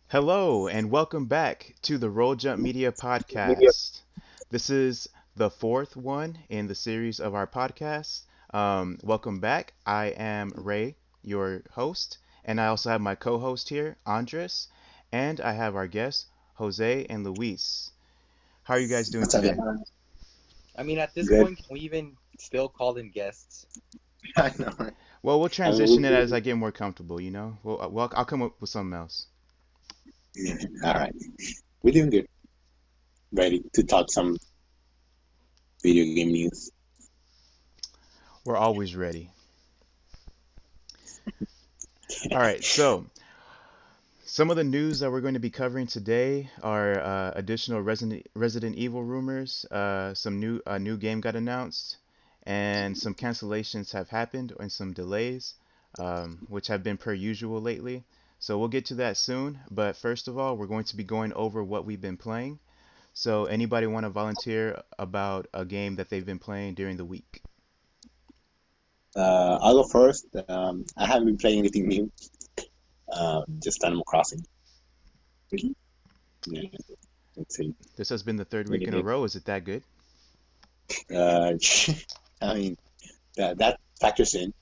Hello, and welcome back to the Roll Jump Media Podcast. This is the fourth one in the series of our podcast. Welcome back. I am Ray, your host, and I also have my co host here, Andres, and I have our guests, Jose and Luis. How are you guys doing What's up, today? man? I mean, at this Good. point, can we even still call them guests? I know, right? Well, we'll I mean, transition it as I get more comfortable, you know? I'll come up with something else. yeah, all right. We're doing good. Ready to talk some video game news. We're always ready. All right, so some of the news that we're going to be covering today are additional Resident Evil rumors. Some new a new game got announced, and some cancellations have happened and some delays, which have been per usual lately. So we'll get to that soon. But first of all, we're going to be going over what we've been playing. So anybody want to volunteer about a game that they've been playing during the week? I'll go first. I haven't been playing anything new. Just Animal Crossing. Really? Yeah, let's see. This has been the third week Really in a big. row. Is it that good? Uh, I mean, that factors in.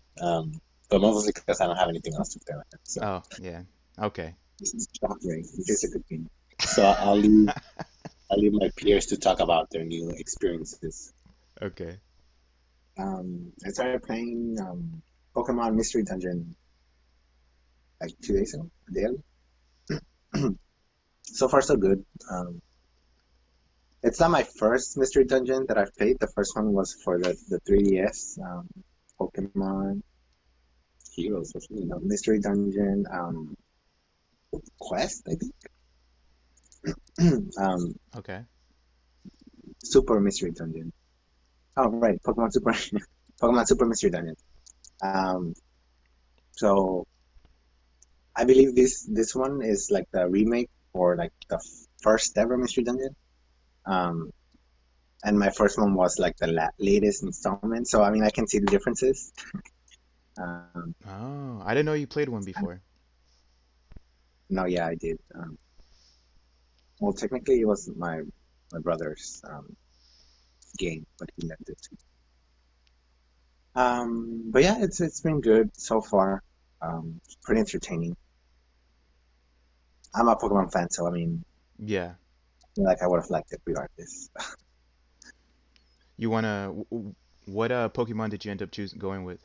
But mostly because I don't have anything else to play right now. So Oh, yeah. Okay. this is shock rate, which is a good thing. So I'll leave my peers to talk about their new experiences. Okay. I started playing Pokemon Mystery Dungeon like 2 days ago, a day ago. So far, so good. It's not my first Mystery Dungeon that I've played. The first one was for the 3DS, Pokemon Heroes, or Mystery Dungeon Quest, I think. Okay. Super Mystery Dungeon. Oh, right, Pokemon Super, Pokemon Super Mystery Dungeon. Um, so I believe this one is like the remake or like the first ever Mystery Dungeon. Um, and my first one was like the latest installment. So I mean, I can see the differences. Um, Oh, I didn't know you played one and- before. no, yeah, I did. Well, technically, it was my brother's game, but he left it to me. But yeah, it's been good so far. It's pretty entertaining. I'm a Pokemon fan, so I mean, Yeah. I feel like I would have liked it regardless. You wanna what Pokemon did you end up choosing going with?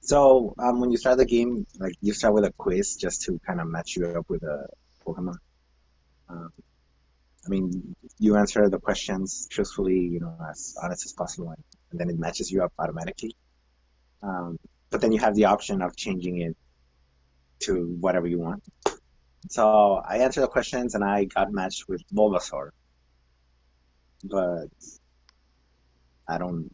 So, when you start the game, like you start with a quiz just to kind of match you up with a Pokemon. Um, I mean, you answer the questions truthfully, as honest as possible, and then it matches you up automatically. Um, but then you have the option of changing it to whatever you want. So I answered the questions and I got matched with Bulbasaur, but I don't.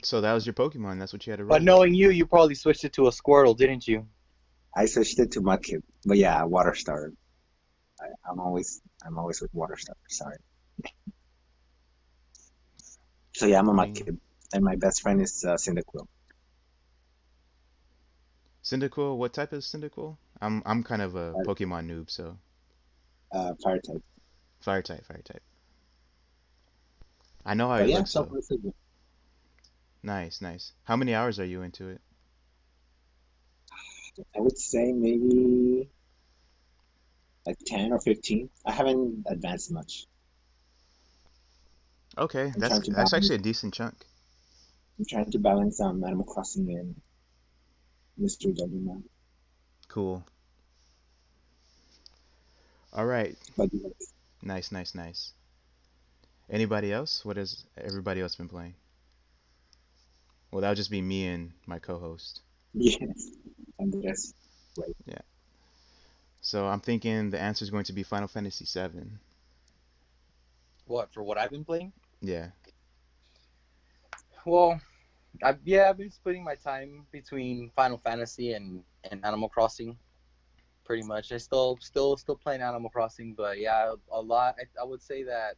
So that was your Pokemon. That's what you had to But roll with. knowing you, you probably switched it to a Squirtle, didn't you? I switched it to Mudkip, but yeah, Water Starter. I'm always with Water Starter. Sorry. So yeah, I'm a I mean, Mudkip, and my best friend is Cyndaquil. Cyndaquil. What type is Cyndaquil? I'm kind of a Uh, Pokemon noob, so Fire type. fire type, fire type. I know how he But yeah, looks so though. far so good. Nice, nice. How many hours are you into it? I would say maybe like 10 or 15. I haven't advanced much. Okay, I'm trying to that's actually balance. a decent chunk. I'm trying to balance Animal Crossing and Mystery Dungeon now. Cool. All right. But Nice, nice, nice. Anybody else? What has everybody else been playing? Well, that would just be me and my co-host. yes, and the rest. Right. Yeah. So I'm thinking the answer is going to be Final Fantasy VII. What, for what I've been playing? Yeah. Well, I've been splitting my time between Final Fantasy and Animal Crossing, pretty much. I still playing Animal Crossing, but yeah, a lot. I would say that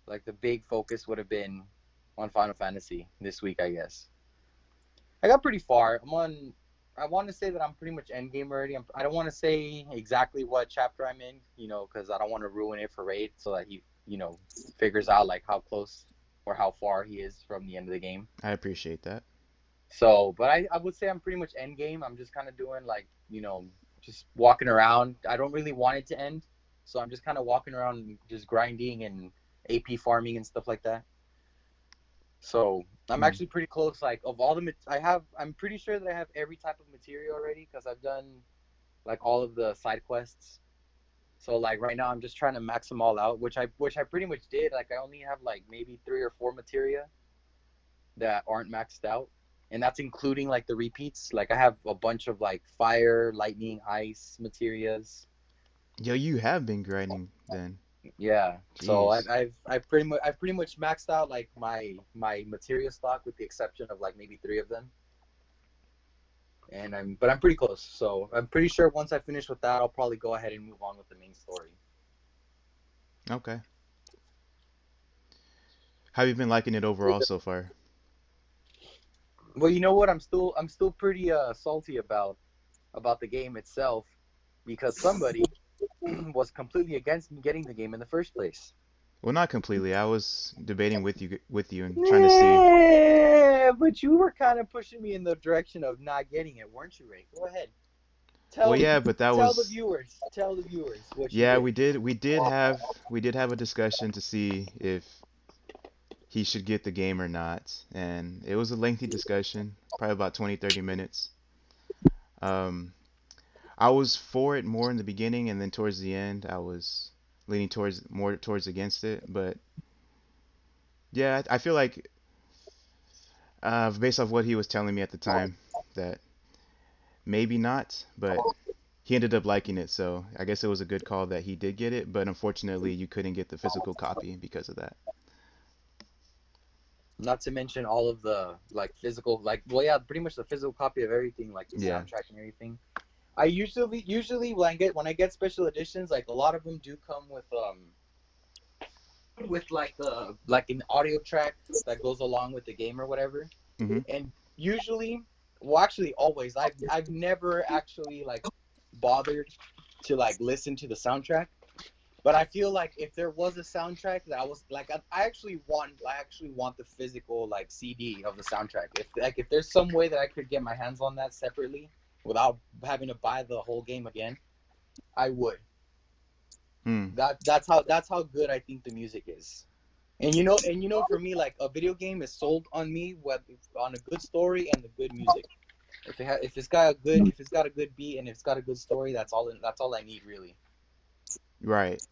like the big focus would have been on Final Fantasy this week, I guess. I got pretty far. I'm on. I want to say that I'm pretty much end game already. I don't want to say exactly what chapter I'm in, because I don't want to ruin it for Raid, so that he, figures out like how close or how far he is from the end of the game. I appreciate that. So, but I would say I'm pretty much end game. I'm just kind of doing like, just walking around. I don't really want it to end, so I'm just kind of walking around and just grinding and AP farming and stuff like that. So I'm Hmm. actually pretty close. Like of all the I have, I'm pretty sure that I have every type of material already because I've done like all of the side quests. So like right now I'm just trying to max them all out, which I pretty much did. Like I only have like maybe 3 or 4 materia that aren't maxed out, and that's including like the repeats. Like I have a bunch of like fire, lightning, ice materias. Yo, you have been grinding then. Yeah. So Jeez. I've pretty much maxed out like my materia stock with the exception of like maybe 3 of them. But I'm pretty close. So I'm pretty sure once I finish with that, I'll probably go ahead and move on with the main story. Okay. How have you been liking it overall so far? Well, you know what? I'm still pretty salty about the game itself because somebody was completely against me getting the game in the first place. Well, not completely. I was debating with you and trying to see. Yeah, but you were kind of pushing me in the direction of not getting it, weren't you, Ray? Go ahead. Well, Tell yeah, but that tell the was viewers. Tell the viewers what you yeah, did. we did have a discussion to see if he should get the game or not, and it was a lengthy discussion, probably about 20-30 minutes. Um, I was for it more in the beginning, and then towards the end, I was leaning towards against it. But yeah, I feel like based off what he was telling me at the time, that maybe not, but he ended up liking it, so I guess it was a good call that he did get it. But unfortunately, you couldn't get the physical copy because of that. Not to mention all of the like physical, like well, yeah, pretty much the physical copy of everything, like the Yeah. soundtrack and everything. I usually when I get special editions, like a lot of them do come with like the like an audio track that goes along with the game or whatever. Mhm. And usually, well, actually, always, I've never actually like bothered to like listen to the soundtrack. But I feel like if there was a soundtrack that was like I actually want the physical like CD of the soundtrack. If there's some way that I could get my hands on that separately without having to buy the whole game again, I would. Hmm. That's how good I think the music is. And for me, like a video game is sold on me with on a good story and the good music. If it's got a good beat and if it's got a good story, that's all I need really. Right.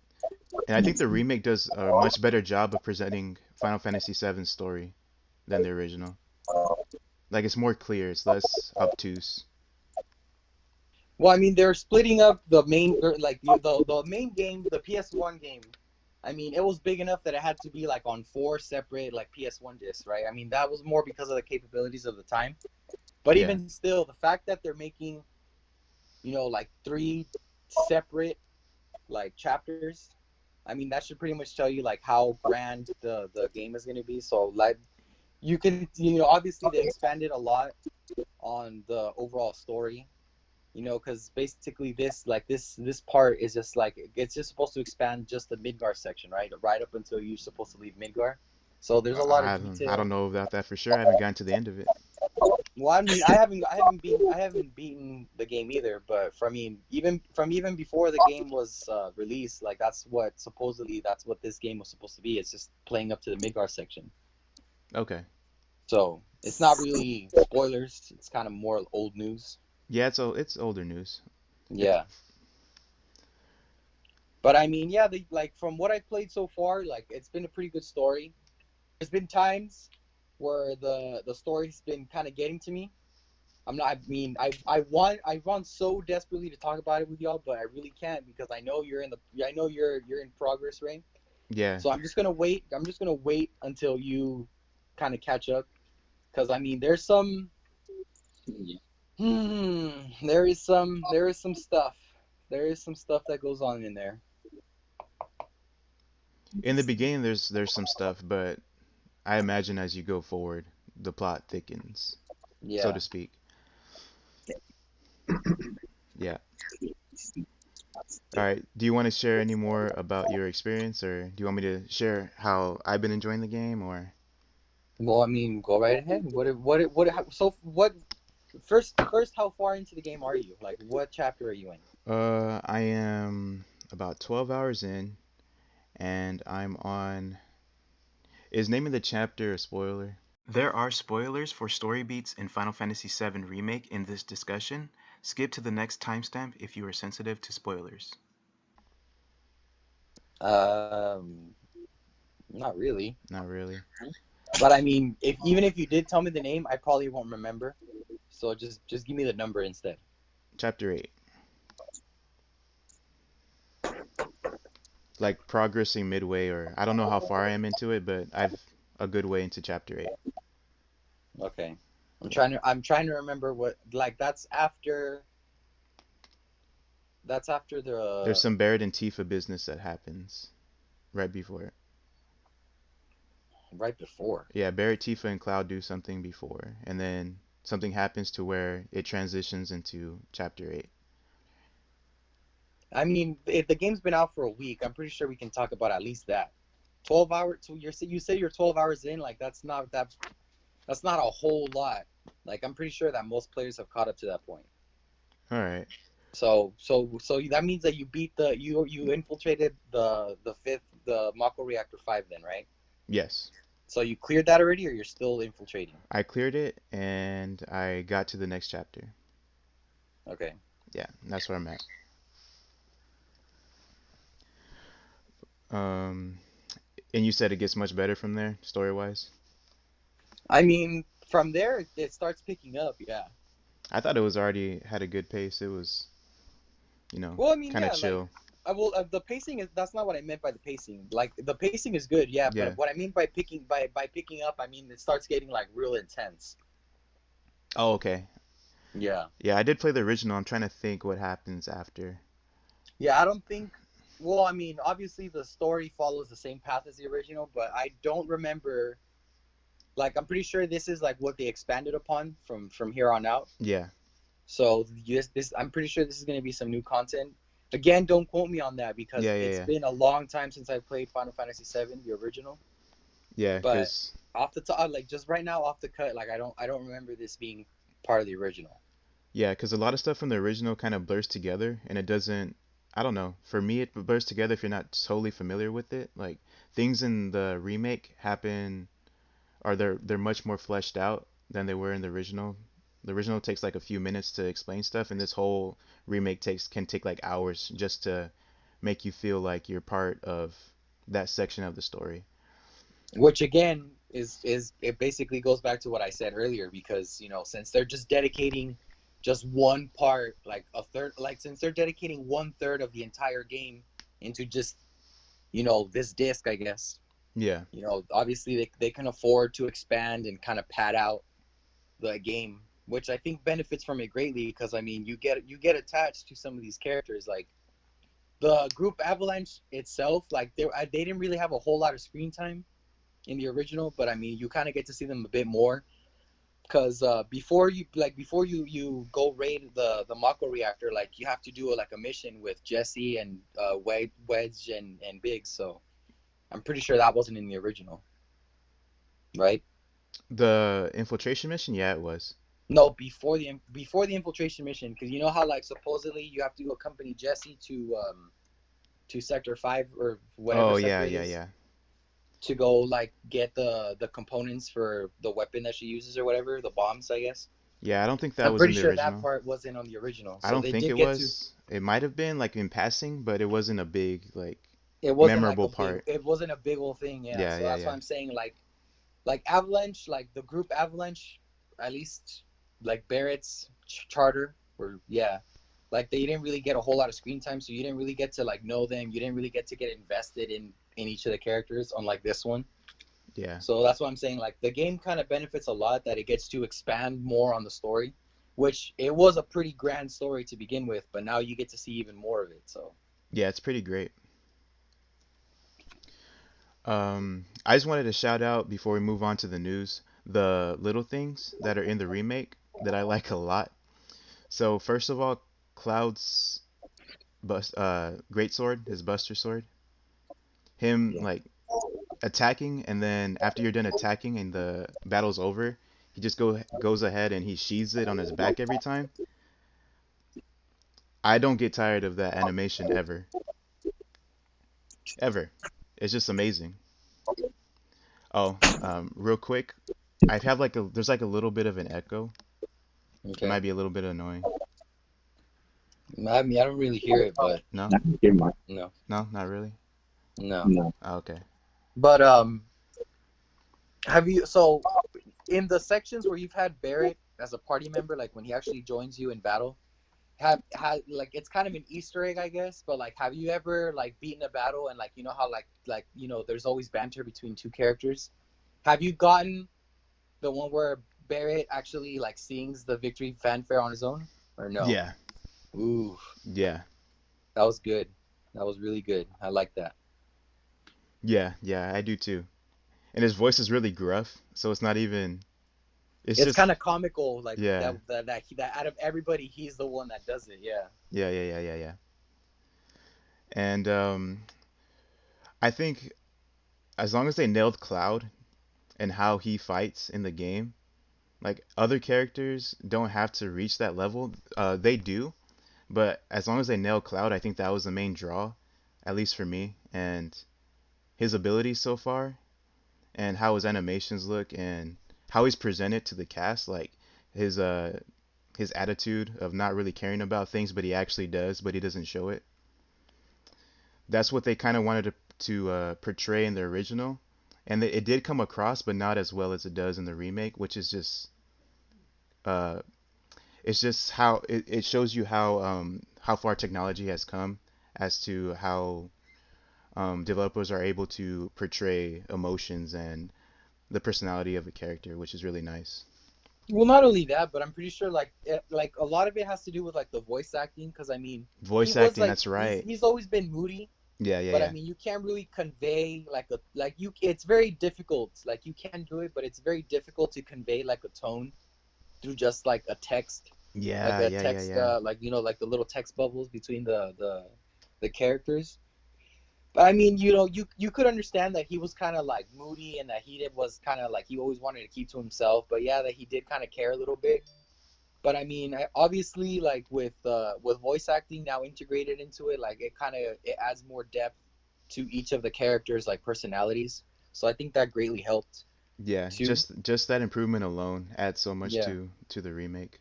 And I think the remake does a much better job of presenting Final Fantasy VII's story than the original. Like it's more clear, it's less obtuse. Well, I mean, they're splitting up the main like the main game, the PS1 game. I mean, it was big enough that it had to be like on 4 separate like PS1 discs, right? I mean, that was more because of the capabilities of the time. But Yeah. even still, the fact that they're making, like 3 separate like chapters, I mean, that should pretty much tell you like how grand the game is going to be. So like obviously they expanded a lot on the overall story, because basically this part is just like it's just supposed to expand just the Midgar section, right up until you're supposed to leave Midgar. So there's a lot of I don't detail. know about that for sure. I haven't gotten to the end of it. Well, I mean, I haven't beaten the game either, but even before the game was released, like that's what this game was supposed to be. It's just playing up to the Midgar section. Okay. So it's not really spoilers. It's kind of more old news. Yeah, it's older news. It, Yeah. But I mean, yeah, like from what I've played so far, like it's been a pretty good story. There's been times where the story's been kind of getting to me. I'm not. I mean, I want so desperately to talk about it with y'all, but I really can't because I know you're in progress, right? yeah. So I'm just gonna wait. I'm just gonna wait until you kind of catch up, because I mean, there's some. Hmm. There is some stuff. There is some stuff that goes on in there. In the beginning, there's some stuff, but I imagine as you go forward, the plot thickens, so to Yeah. speak. Yeah. All right. Do you want to share any more about your experience, or do you want me to share how I've been enjoying the game, or? Well, I mean, go right ahead. So what? First, how far into the game are you? Like, what chapter are you in? I am about 12 hours in, and I'm on. Is naming the chapter a spoiler? There are spoilers for story beats in Final Fantasy VII Remake in this discussion. Skip to the next timestamp if you are sensitive to spoilers. Um, Not really. Not really. But I mean, if even if you did tell me the name, I probably won't remember. So just give me the number instead. Chapter 8. Like progressing midway, or I don't know how far I am into it, but I've a good way into chapter 8. Okay. I'm trying to remember what like that's after There's the some Barrett and Tifa business that happens right before it. right before. Yeah, Barrett, Tifa, and Cloud do something before, and then something happens to where it transitions into chapter 8. I mean, if the game's been out for a week, I'm pretty sure we can talk about at least that. 12 hours. So you say you're 12 hours in. Like that's not a whole lot. Like I'm pretty sure that most players have caught up to that point. All right. So that means that you infiltrated the fifth the Mako Reactor 5 then, right? Yes. So you cleared that already, or you're still infiltrating? I cleared it and I got to the next chapter. Okay. Yeah, that's where I'm at. Um, and you said it gets much better from there, story-wise? I mean, from there it starts picking up. Yeah. I thought it was already had a good pace. It was, Well, I mean, kind of yeah, like chill. I will. The pacing is that's not what I meant by the pacing. Like the pacing is good, yeah, Yeah. but what I mean by picking up, I mean it starts getting like real intense. Oh, okay. Yeah. Yeah, I did play the original. I'm trying to think what happens after. Yeah, I don't think. Well, I mean, obviously the story follows the same path as the original, but I don't remember. Like, I'm pretty sure this is like what they expanded upon from here on out. Yeah. So I'm pretty sure this is going to be some new content. Again, don't quote me on that because Yeah, yeah, it's yeah. been a long time since I played Final Fantasy VII, the original. Yeah, But because off the top, like just right now, off the cut, like I don't remember this being part of the original. yeah, 'cause a lot of stuff from the original kind of blurs together and it doesn't I don't know. For me it blurs together if you're not totally familiar with it. Like things in the remake happen or they're much more fleshed out than they were in the original. The original takes like a few minutes to explain stuff, and this whole remake takes can take like hours just to make you feel like you're part of that section of the story. Which again is it basically goes back to what I said earlier because since they're just dedicating just one part like a third like since they're dedicating one third of the entire game into just this disc I guess Yeah, obviously they can afford to expand and kind of pad out the game, which I think benefits from it greatly because I mean you get attached to some of these characters like the group Avalanche itself like they didn't really have a whole lot of screen time in the original, but I mean, you kind of get to see them a bit more because before you go raid the Mako reactor, like you have to do like a mission with Jesse and Wedge and Biggs. So I'm pretty sure that wasn't in the original, right? the infiltration mission, yeah, it was. No, before the infiltration mission, because you know how like supposedly you have to accompany Jesse to Sector 5 or whatever Oh sector yeah, it yeah, is yeah, to go like get the components for the weapon that she uses or whatever, the bombs, I guess. yeah. I don't think that I'm was in pretty the sure that original. part wasn't on the original. I So don't they think did it get to was. It might have been like in passing, but it wasn't a big like it wasn't like memorable a big part. it wasn't a big old thing, yeah. Yeah, So yeah, that's why yeah, I'm saying like Avalanche, like the group Avalanche, at least like Barrett's charter or yeah. Like they didn't really get a whole lot of screen time, so you didn't really get to like know them. You didn't really get to get invested in each of the characters, unlike this one. yeah. So that's why I'm saying like the game kind of benefits a lot that it gets to expand more on the story, which it was a pretty grand story to begin with, but now you get to see even more of it. So Yeah, it's pretty great. I just wanted to shout out before we move on to the news, the little things that are in the remake that I like a lot. So first of all, Cloud's great sword, his Buster sword, him Yeah. like attacking, and then after you're done attacking and the battle's over, he just goes ahead and he sheathes it on his back every time. I don't get tired of that animation ever, ever. It's just amazing. Oh, real quick, I have like a there's like a little bit of an echo. It Okay. might be a little bit annoying. I mean, I don't really hear it, but No, I can hear mine. no, no, not really. no. No. Oh, okay. But have you so in the sections where you've had Barrett as a party member, like when he actually joins you in battle, have had like it's kind of an Easter egg, I guess. But like, have you ever like beaten a battle and like you know how there's always banter between two characters? Have you gotten the one where Barrett actually like sings the victory fanfare on his own, or no? Yeah, Ooh, yeah, that was good. That was really good. I like that. yeah, yeah. I do too. And his voice is really gruff, so it's not even. It's It's just kind of comical, like yeah, that out of everybody, he's the one that does it. Yeah. yeah, yeah, yeah, yeah, yeah. And I think as long as they nailed Cloud and how he fights in the game, like other characters don't have to reach that level. They do, but as long as they nail Cloud, I think that was the main draw, at least for me. And his abilities so far, and how his animations look, and how he's presented to the cast, like his uh his attitude of not really caring about things, but he actually does, but he doesn't show it. That's what they kind of wanted to portray in the original, and it did come across, but not as well as it does in the remake, which is just uh it's just how it shows you how far technology has come as to how developers are able to portray emotions and the personality of a character, which is really nice. Well, not only that, but I'm pretty sure like a lot of it has to do with like the voice acting, because I mean he Voice was acting, like that's he's right. he's always been moody, Yeah, yeah, but I yeah. mean you can't really convey like a like you it's very difficult, like you can do it, but it's very difficult to convey like a tone through just like a text, like Yeah, a yeah, yeah, text yeah. like like the little text bubbles between the characters. But I mean, you could understand that he was kind of like moody and that was kind of like he always wanted to keep to himself. But yeah, that he did kind of care a little bit. But I mean, obviously, like with voice acting now integrated into it, like it adds more depth to each of the characters' like personalities. So I think that greatly helped Yeah, too. just that improvement alone adds so much Yeah. to the remake.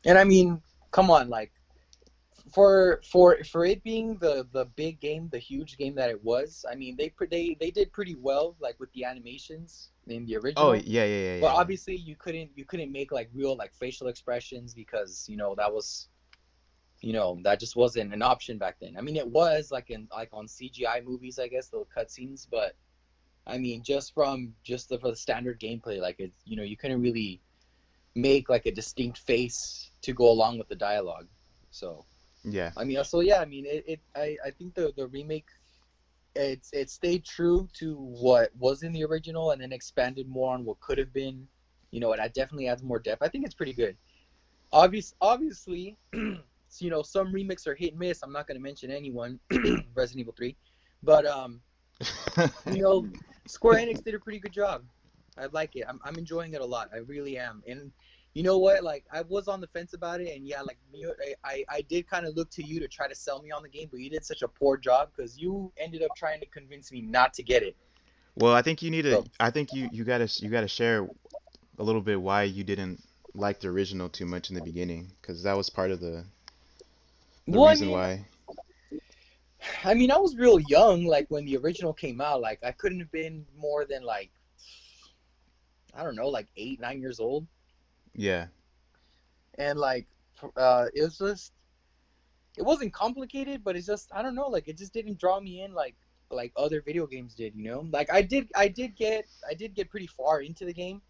And I mean, come on, like for it being the big game, the huge game that it was. I mean, they did pretty well, like with the animations in the Oh, original. yeah, yeah, yeah, But yeah, yeah. obviously, you couldn't make like real like facial expressions because that just wasn't an option back then. I mean, it was like in like on CGI movies, I guess, the cutscenes, but I mean, for the standard gameplay, like it's you couldn't really make like a distinct face to go along with the dialogue. So Yeah. I mean, so yeah, I mean, I think the remake it stayed true to what was in the original and then expanded more on what could have been. It definitely adds more depth. I think it's pretty good. Obviously, some remakes are hit and miss. I'm not going to mention anyone, Resident Evil 3, but you know, Square Enix did a pretty good job. I like it. I'm enjoying it a lot. I really am. And you know what? Like I was on the fence about it, and yeah, like I did kind of look to you to try to sell me on the game, but you did such a poor job because you ended up trying to convince me not to get it. Well, I think you need to. So, I think you gotta share a little bit why you didn't like the original too much in the beginning, because that was part of the well, reason why. I mean, I was real young, like when the original came out. Like I couldn't have been more than like I don't know, like 8, 9 years old, Yeah, and like it was just it wasn't complicated, but it's just I don't know, like it just didn't draw me in like other video games did, Like I did get pretty far into the game,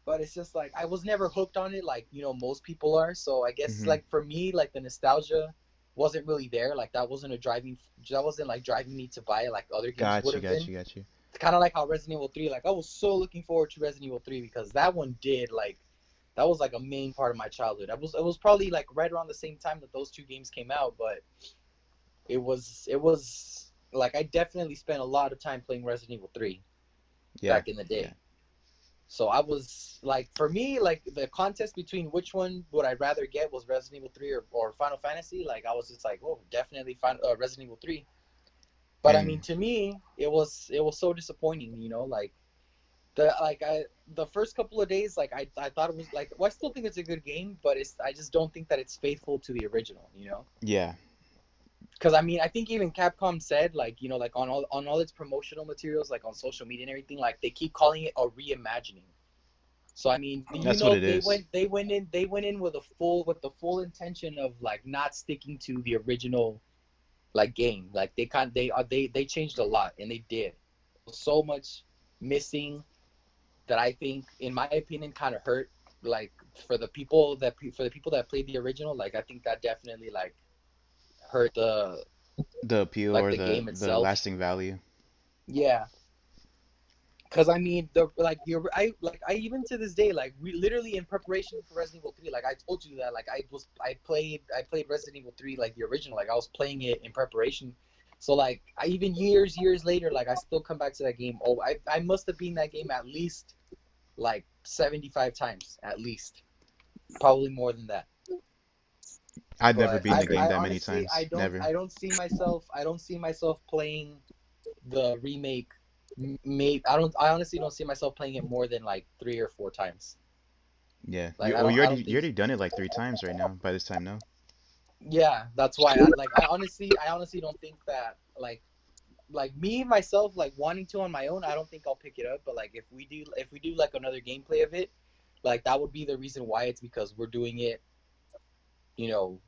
but it's just like I was never hooked on it like, most people are. So I guess hmm. like for me, like the nostalgia wasn't really there. Like that wasn't like driving me to buy it like other games Got would you, have got been. you, got you. It's kind of like how Resident Evil 3, like I was so looking forward to Resident Evil 3 because that one did like That was like a main part of my childhood. It was probably like right around the same time that those two games came out, but it was like I definitely spent a lot of time playing Resident Evil 3 Yeah, back in the yeah, day. So I was like, for me, like the contest between which one would I rather get was Resident Evil 3 or Final Fantasy. Like I was just like, oh, definitely Resident Evil 3. But I and mean, to me, it was so disappointing, like the first couple of days, like I thought it was like, well, I still think it's a good game, but I just don't think that it's faithful to the original. yeah, Because I mean, I think even Capcom said, like, like on all its promotional materials, like on social media and everything, like they keep calling it a reimagining. So I mean, that's what it they is. went in with the full intention of like not sticking to the original like game. Like they changed a lot, and they did so much missing that I think, in my opinion, kind of hurt. Like for the people that played the original, like I think that definitely like hurt The appeal like or the the game the itself. lasting value. Yeah, because I mean, I even to this day, like we literally in preparation for Resident Evil 3, like I told you that, like I played Resident Evil 3, like the original, like I was playing it in preparation. So like I even years later, like I still come back to that game. Oh, I must have been that game at least like 75 times at least, probably more than that. I'd never But beaten the I Okay. game I that many honestly times. Never. I don't see myself playing the remake. I honestly don't see myself playing it more than like 3 or 4 times. Yeah. Like Well, you I already don't you think. already done it like 3 times right now. By this time, no. Yeah, that's why I honestly don't think that like me myself, like wanting to on my own, I don't think I'll pick it up. But like if we do like another gameplay of it, like that would be the reason why. It's because we're doing it, you know,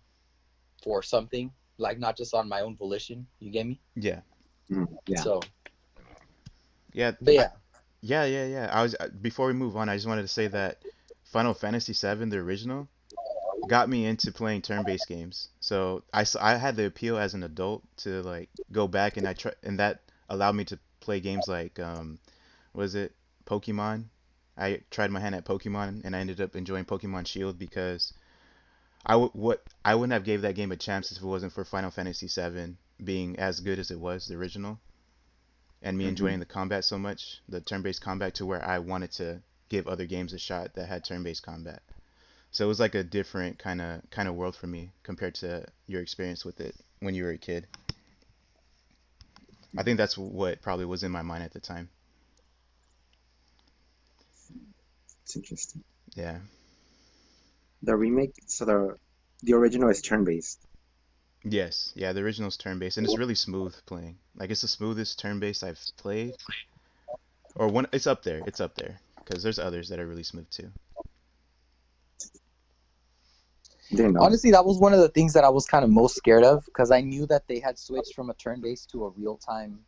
for something, like not just on my own volition. You get me? Yeah. Yeah. So, Yeah. but yeah, Yeah. I was before we move on, I just wanted to say that Final Fantasy VII, the original, got me into playing turn-based games. So I had the appeal as an adult to like go back and and that allowed me to play games like was it Pokemon? I tried my hand at Pokemon and I ended up enjoying Pokemon Shield because I wouldn't have gave that game a chance if it wasn't for Final Fantasy VII being as good as it was, the original, and me Hmm. enjoying the combat so much, the turn-based combat, to where I wanted to give other games a shot that had turn-based combat. So it was like a different kind of world for me compared to your experience with it when you were a kid. I think that's what probably was in my mind at the time. It's interesting. Yeah. The remake, so the original is turn-based. Yes. Yeah, the original's turn-based and it's really smooth playing. Like it's the smoothest turn-based I've played. Or one it's up there. It's up there because there's others that are really smooth too. Didn't know. honestly, that was one of the things that I was kind of most scared of, because I knew that they had switched from a turn-based to a real-time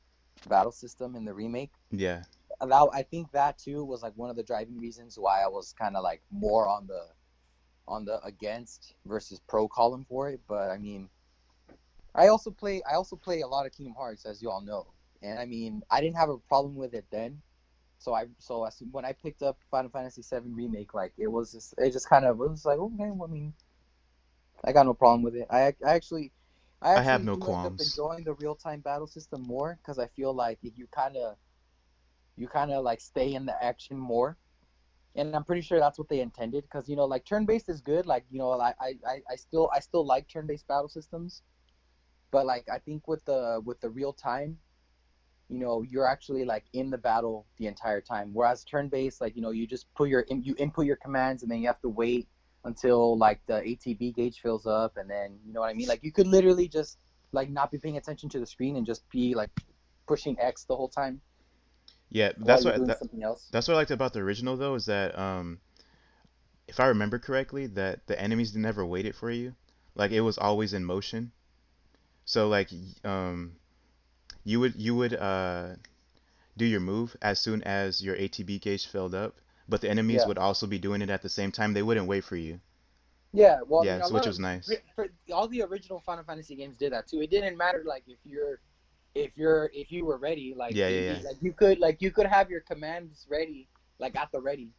battle system in the remake. Yeah. I think that too was like one of the driving reasons why I was kind of like more on the against versus pro column for it. But I mean, I also play a lot of Kingdom Hearts, as you all know, and I mean, I didn't have a problem with it then. When I picked up Final Fantasy VII Remake, like it just kind of, it was like, okay, well, I mean, I got no problem with it. I I have actually no do end up qualms. enjoying the real time battle system more, because I feel like you kind of like stay in the action more. And I'm pretty sure that's what they intended, because like turn based is good. Like I still like turn based battle systems, but like I think with the real time, you're actually like in the battle the entire time. Whereas turn based, like you just you input your commands, and then you have to wait until like the ATB gauge fills up, and then you know what I mean. Like you could literally just like not be paying attention to the screen and just be like pushing X the whole time Yeah, while you're doing something else. that's what I liked about the original though is that if I remember correctly, that the enemies never waited for you. Like it was always in motion. So like you would do your move as soon as your ATB gauge filled up, but the enemies Yeah. would also be doing it at the same time. They wouldn't wait for you. Yeah, well, Yeah, a so lot which of was nice. all the original Final Fantasy games did that too. It didn't matter like if you were ready, like Yeah. like you could have your commands ready, like at the ready.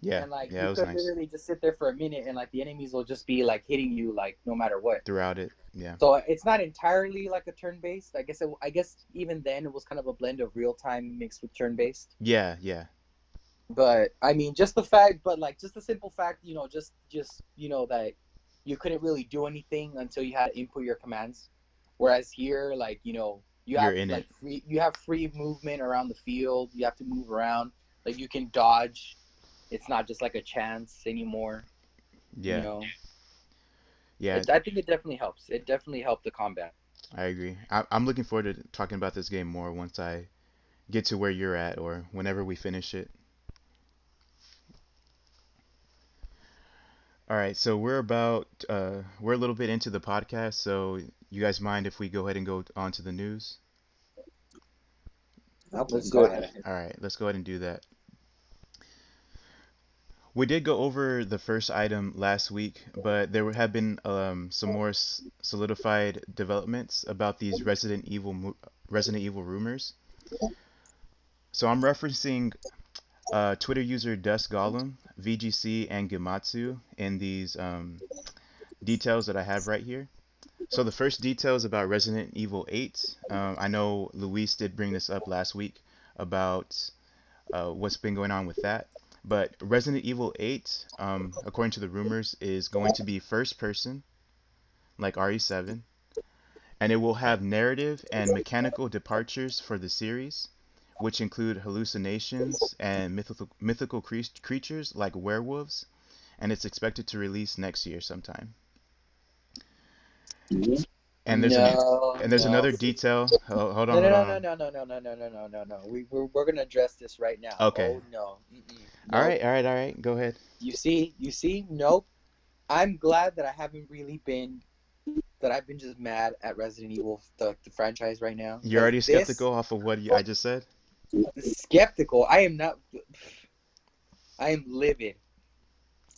Yeah, and like yeah, you it was could nice literally just sit there for a minute, and like the enemies will just be like hitting you like no matter what. throughout it. Yeah, So it's not entirely like a turn-based. I guess even then it was kind of a blend of real time mixed with turn-based. yeah, yeah, But I mean, just the fact, but like just the simple fact, that you couldn't really do anything until you had to input your commands. Whereas here, like you you're have in it. like free movement around the field. You have to move around. Like you can dodge. It's not just like a chance anymore. You Yeah, know, yeah, I think it definitely helps. It definitely helped the combat. I agree. I'm looking forward to talking about this game more once I get to where you're at or whenever we finish it. All right, so we're a little bit into the podcast, so you guys mind if we go ahead and go on to the news? Nope, Let's go do it. ahead. All right, let's go ahead and do that. We did go over the first item last week, but have been some more solidified developments about these Resident Evil rumors. So I'm referencing Twitter user Dust Golem, VGC, and Gematsu in these details that I have right here. So the first details about Resident Evil 8. I know Luis did bring this up last week about what's been going on with that. But Resident Evil 8, according to the rumors, is going to be first person, like RE7, and it will have narrative and mechanical departures for the series, which include hallucinations and mythical creatures like werewolves, and it's expected to release next year sometime. And No, there's no. another detail. Hold on, No, no, hold no, on, no, hold no, no, no, no, no, no, no, no, no. We're gonna address this right now. on. Okay. Oh no, mm-mm. All Nope. right, all right, all right. Go ahead. You see, nope. I'm glad that I've been just mad at Resident Evil the franchise right now You're because already this skeptical off of what I just said? skeptical. I am not. I am livid.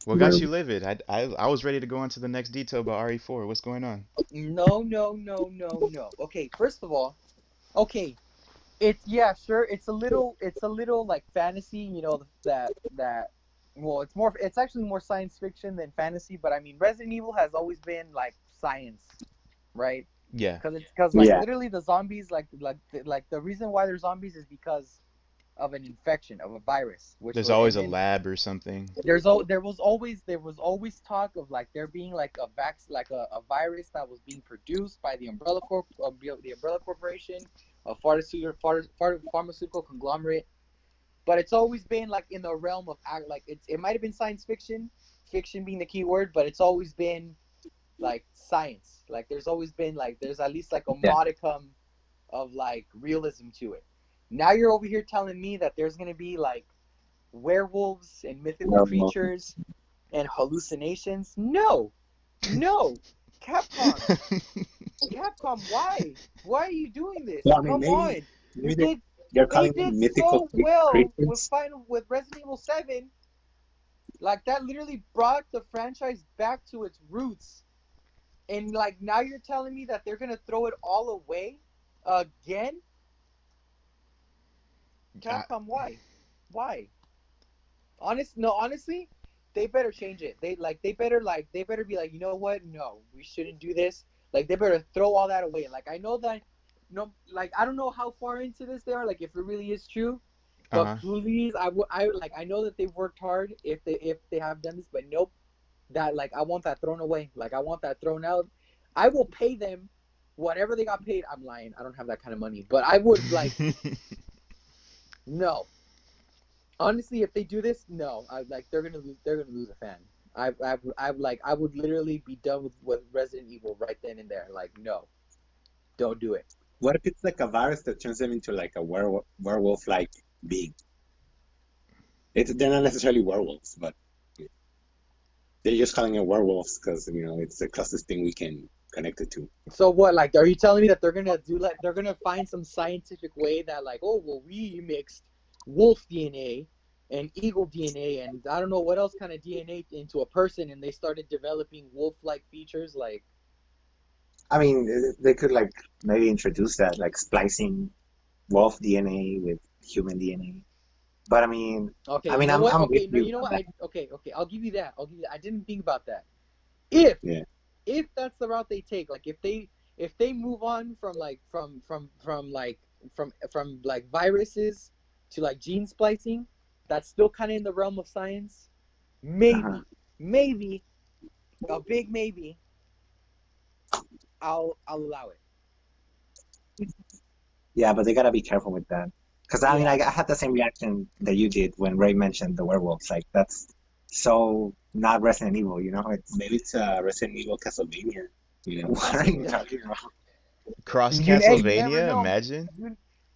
What got you livid? I was ready to go on to the next detail about RE4. What's going on? No, no, no, no, no. Okay, first of all, okay, it's yeah, sure. It's a little like fantasy, that. Well, it's actually more science fiction than fantasy. But I mean, Resident Evil has always been like science, right? Yeah. Because like Yeah. literally the zombies, like the reason why they're zombies is because of an infection of a virus, There's always and a then lab or something. there was always talk of like there being like a virus that was being produced by the Umbrella Corporation, a pharmaceutical conglomerate. But it's always been like in the realm of like it might have been science fiction, fiction being the key word, but it's always been like science. Like there's at least like a Yeah. modicum of like realism to it. Now you're over here telling me that there's gonna be like werewolves and mythical Well, creatures and hallucinations. No, no, Capcom, Capcom, why? Why are you doing this? well, I mean, Come maybe on, you maybe did. they're They calling did them mythical so well with creatures. Resident Evil 7. Like that literally brought the franchise back to its roots. And like now you're telling me that they're gonna throw it all away again? I, Capcom, why? Why? Honestly, they better change it. They better be like, you know what? No, we shouldn't do this. Like they better throw all that away. Like I know that, no, like I don't know how far into this they are. Like if it really is true, but uh-huh. please, I know that they've worked hard if they have done this, but nope. That like I want that thrown away. Like I want that thrown out. I will pay them whatever they got paid. I'm lying. I don't have that kind of money, but I would like no. Honestly, if they do this, no, I like they're gonna lose a fan. I would literally be done with Resident Evil right then and there. Like, no, don't do it. What if it's like a virus that turns them into like a werewolf-like being? They're not necessarily werewolves, but they're just calling it werewolves because it's the closest thing we can connect it to. So what? Like, are you telling me that they're gonna find some scientific way that like, oh well, we mixed wolf DNA and eagle DNA and I don't know what else kind of DNA into a person, and they started developing wolf-like features like. I mean, they could like maybe introduce that, like splicing wolf DNA with human DNA. But I mean, Okay, you know what? I'm with Okay, no, you you know on what? that. Okay, I'll give you that. I'll give you that. I didn't think about that. If Yeah. if that's the route they take, like if they move on from like from like viruses to like gene splicing, that's still kind of in the realm of science. Uh-huh. Maybe a big maybe. I'll allow it. Yeah, but they gotta be careful with that. Because I mean, Yeah. I had the same reaction that you did when Ray mentioned the werewolves. Like that's so not Resident Evil, you know? It's Maybe it's Resident Evil Castlevania. You know. what are you talking about? Cross You never Castlevania, know. imagine.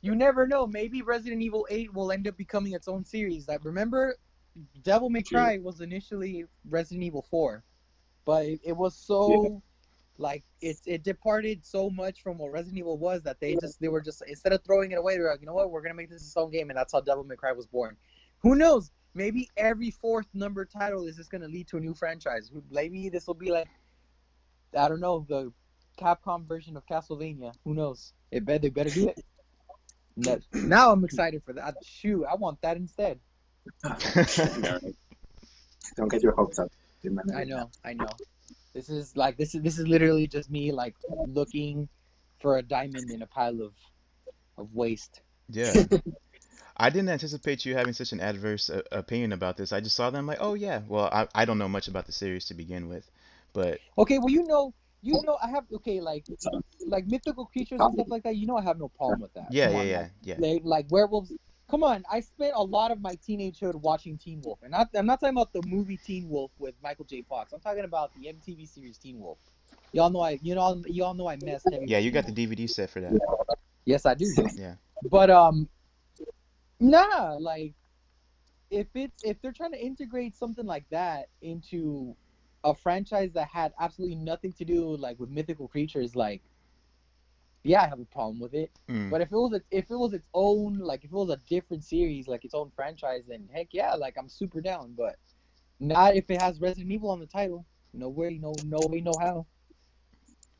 You never know. Maybe Resident Evil 8 will end up becoming its own series. Like remember, Devil May True. Cry was initially Resident Evil 4, but it was Yeah. so like it departed so much from what Resident Evil was that they were just instead of throwing it away, they were like, you know what, we're gonna make this its own game, and that's how Devil May Cry was born. Who knows? Maybe every fourth number title is just gonna lead to a new franchise. Maybe this will be like I don't know the Capcom version of Castlevania. Who knows? They better do it. Now I'm excited for that. Shoot, I want that instead. Yeah, right. Don't get your hopes up. I know. This is literally just me like looking for a diamond in a pile of waste. Yeah. I didn't anticipate you having such an adverse opinion about this. I just saw them like, oh yeah. Well, I don't know much about the series to begin with, but Okay, well I have okay like mythical creatures and stuff like that. You know I have no problem with that. yeah, Come yeah, on, yeah, yeah. like werewolves. Come on, I spent a lot of my teenagehood watching Teen Wolf, and I'm not talking about the movie Teen Wolf with Michael J. Fox. I'm talking about the MTV series Teen Wolf. Y'all know I messed heavy Yeah, with you Teen got the Wolf. DVD set for that. Yes, I do. Yeah. But nah, like if they're trying to integrate something like that into a franchise that had absolutely nothing to do like with mythical creatures, like yeah, I have a problem with it. Mm. But if it was its own like if it was a different series like its own franchise, then heck yeah, like I'm super down. But not if it has Resident Evil on the title. No way, no way, no how.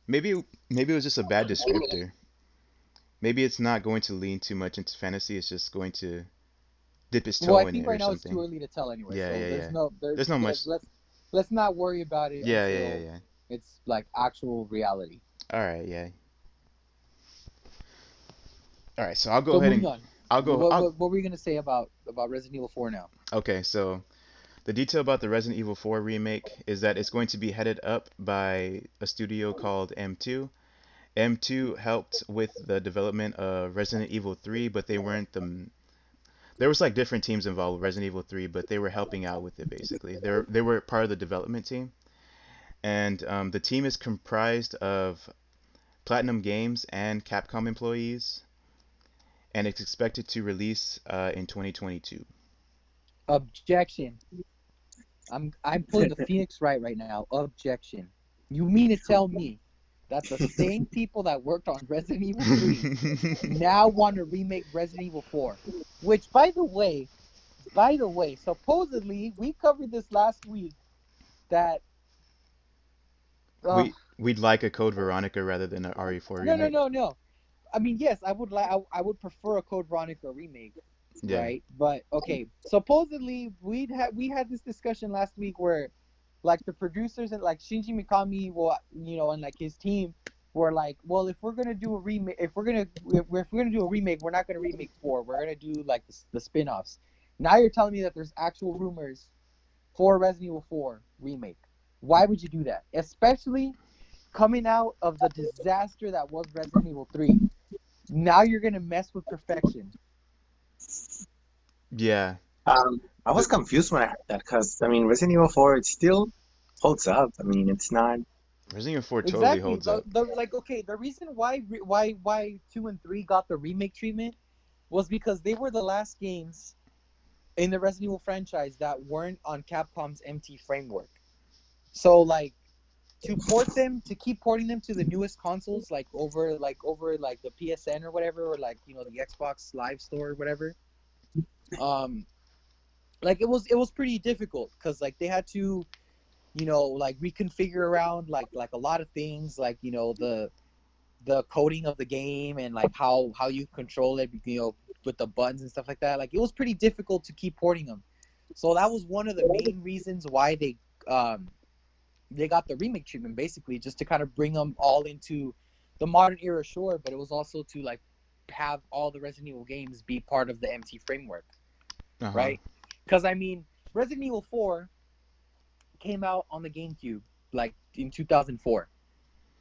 Maybe it was just a bad descriptor. Maybe it's not going to lean too much into fantasy. It's just going to dip its Well, I toe in think it or right now it's too something. early to tell anyway. Yeah, So yeah, yeah. there's There's no yeah, much. let's not worry about it Yeah, yeah, yeah, until yeah. it's like actual reality. All right, yeah. All right, so I'll go So ahead moving and on. I'll go. What were you gonna say about Resident Evil 4 now? Okay, so the detail about the Resident Evil 4 remake is that it's going to be headed up by a studio called M2. M2 helped with the development of Resident Evil 3, but they weren't the. There was like different teams involved with Resident Evil 3, but they were helping out with it basically. They were part of the development team, and the team is comprised of Platinum Games and Capcom employees, and it's expected to release in 2022. Objection. I'm pulling the Phoenix right now. Objection. You mean to tell me that the same people that worked on Resident Evil 3 now want to remake Resident Evil 4? Which, by the way, supposedly we covered this last week that uh, We'd like a Code Veronica rather than an RE4 no, no, remake. no, no. I mean, yes, I would prefer a Code Veronica remake, Yeah. right? But okay, supposedly we had this discussion last week where like the producers and like Shinji Mikami, well, and like his team were like, well, if we're gonna do a remake, if we're gonna do a remake, we're not gonna remake 4. We're gonna do like the spin-offs. Now you're telling me that there's actual rumors for Resident Evil 4 remake. Why would you do that? Especially coming out of the disaster that was Resident Evil 3. Now you're gonna mess with perfection. Yeah. I was The confused when I heard that because I mean Resident Evil 4 it still holds up. I mean it's not. Resident Evil 4 totally Exactly. holds up. The like okay, the reason why 2 and 3 got the remake treatment was because they were the last games in the Resident Evil franchise that weren't on Capcom's MT framework. So like to keep porting them to the newest consoles like the PSN or whatever, or like the Xbox Live Store or whatever. Um like it was pretty difficult because like they had to like reconfigure around like a lot of things, like the coding of the game and like how you control it, with the buttons and stuff like that. Like it was pretty difficult to keep porting them. So that was one of the main reasons why they got the remake treatment, basically, just to kind of bring them all into the modern era, sure, but it was also to like have all the Resident Evil games be part of the MT framework, Uh-huh. right? Because I mean, Resident Evil 4 came out on the GameCube like in 2004,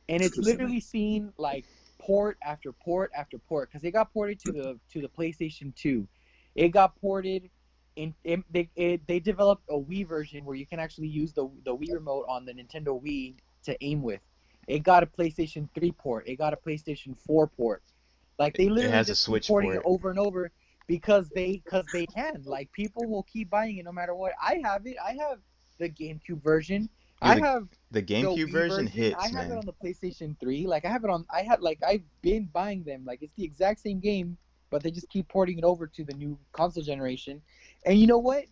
and it's Exclusively. literally seen like port after port after port because it got ported to the PlayStation 2. It got ported they developed a Wii version where you can actually use the Wii remote on the Nintendo Wii to aim with. It got a PlayStation 3 port. It got a PlayStation 4 port. Like they It literally has a just keep Switch porting it port. over and over because they can. Like people will keep buying it no matter what. I have it. I have the GameCube version. Dude, I have the the GameCube Wii version version. I hits, have it man. on the PlayStation 3. Like I have it on. I had like I've been buying them. Like it's the exact same game, but they just keep porting it over to the new console generation. And you know what?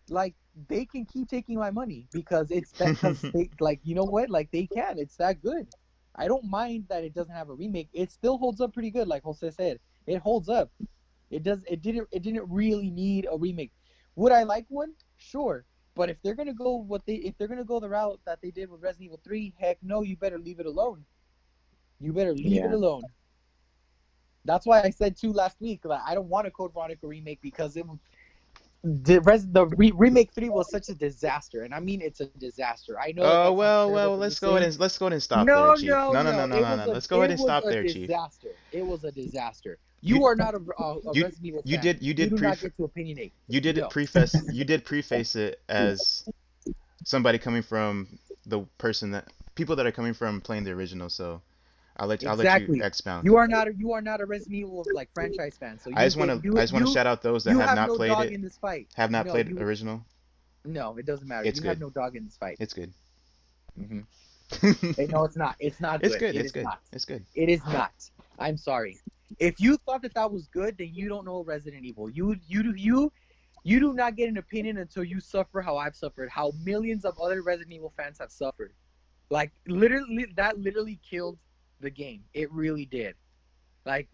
Like they can keep taking my money because it's that because they like you know what? Like they can. It's that good. I don't mind that it doesn't have a remake. It still holds up pretty good. Like Jose said, it holds up. It does. It didn't really need a remake. Would I like one? Sure. But if they're gonna go the route that they did with Resident Evil 3, heck no, you better leave it alone. You better leave it Yeah. alone. That's why I said too last week that I don't want a Code Veronica remake because remake 3 was such a disaster, and I mean it's a disaster. I know Oh that sounds well, terrible well, for me let's go ahead saying. and stop there, No, Chief. no, No, no, no, no. no, no, no. Let's go ahead It and was stop a there, Chief. disaster. It was a disaster. You You are not a you Resident Evil you fan. did you You did do pre not get to opinionate. you did it No. preface it as somebody coming from the person that people that are coming from playing the original. So I'll let you Exactly. expound. You are not a Resident Evil like franchise fan. So I just want to shout out those that you have have not no played dog it, in this fight. have not No, played you original. no, it doesn't matter. It's You have good. no dog in this fight. It's good. hmm No, it's not. It's not It's good. good. It It's is good. not. It's good. It is not. I'm sorry. If you thought that that was good, then you don't know Resident Evil. You do not get an opinion until you suffer how I've suffered, how millions of other Resident Evil fans have suffered. Like literally, that literally killed the game. It really did. Like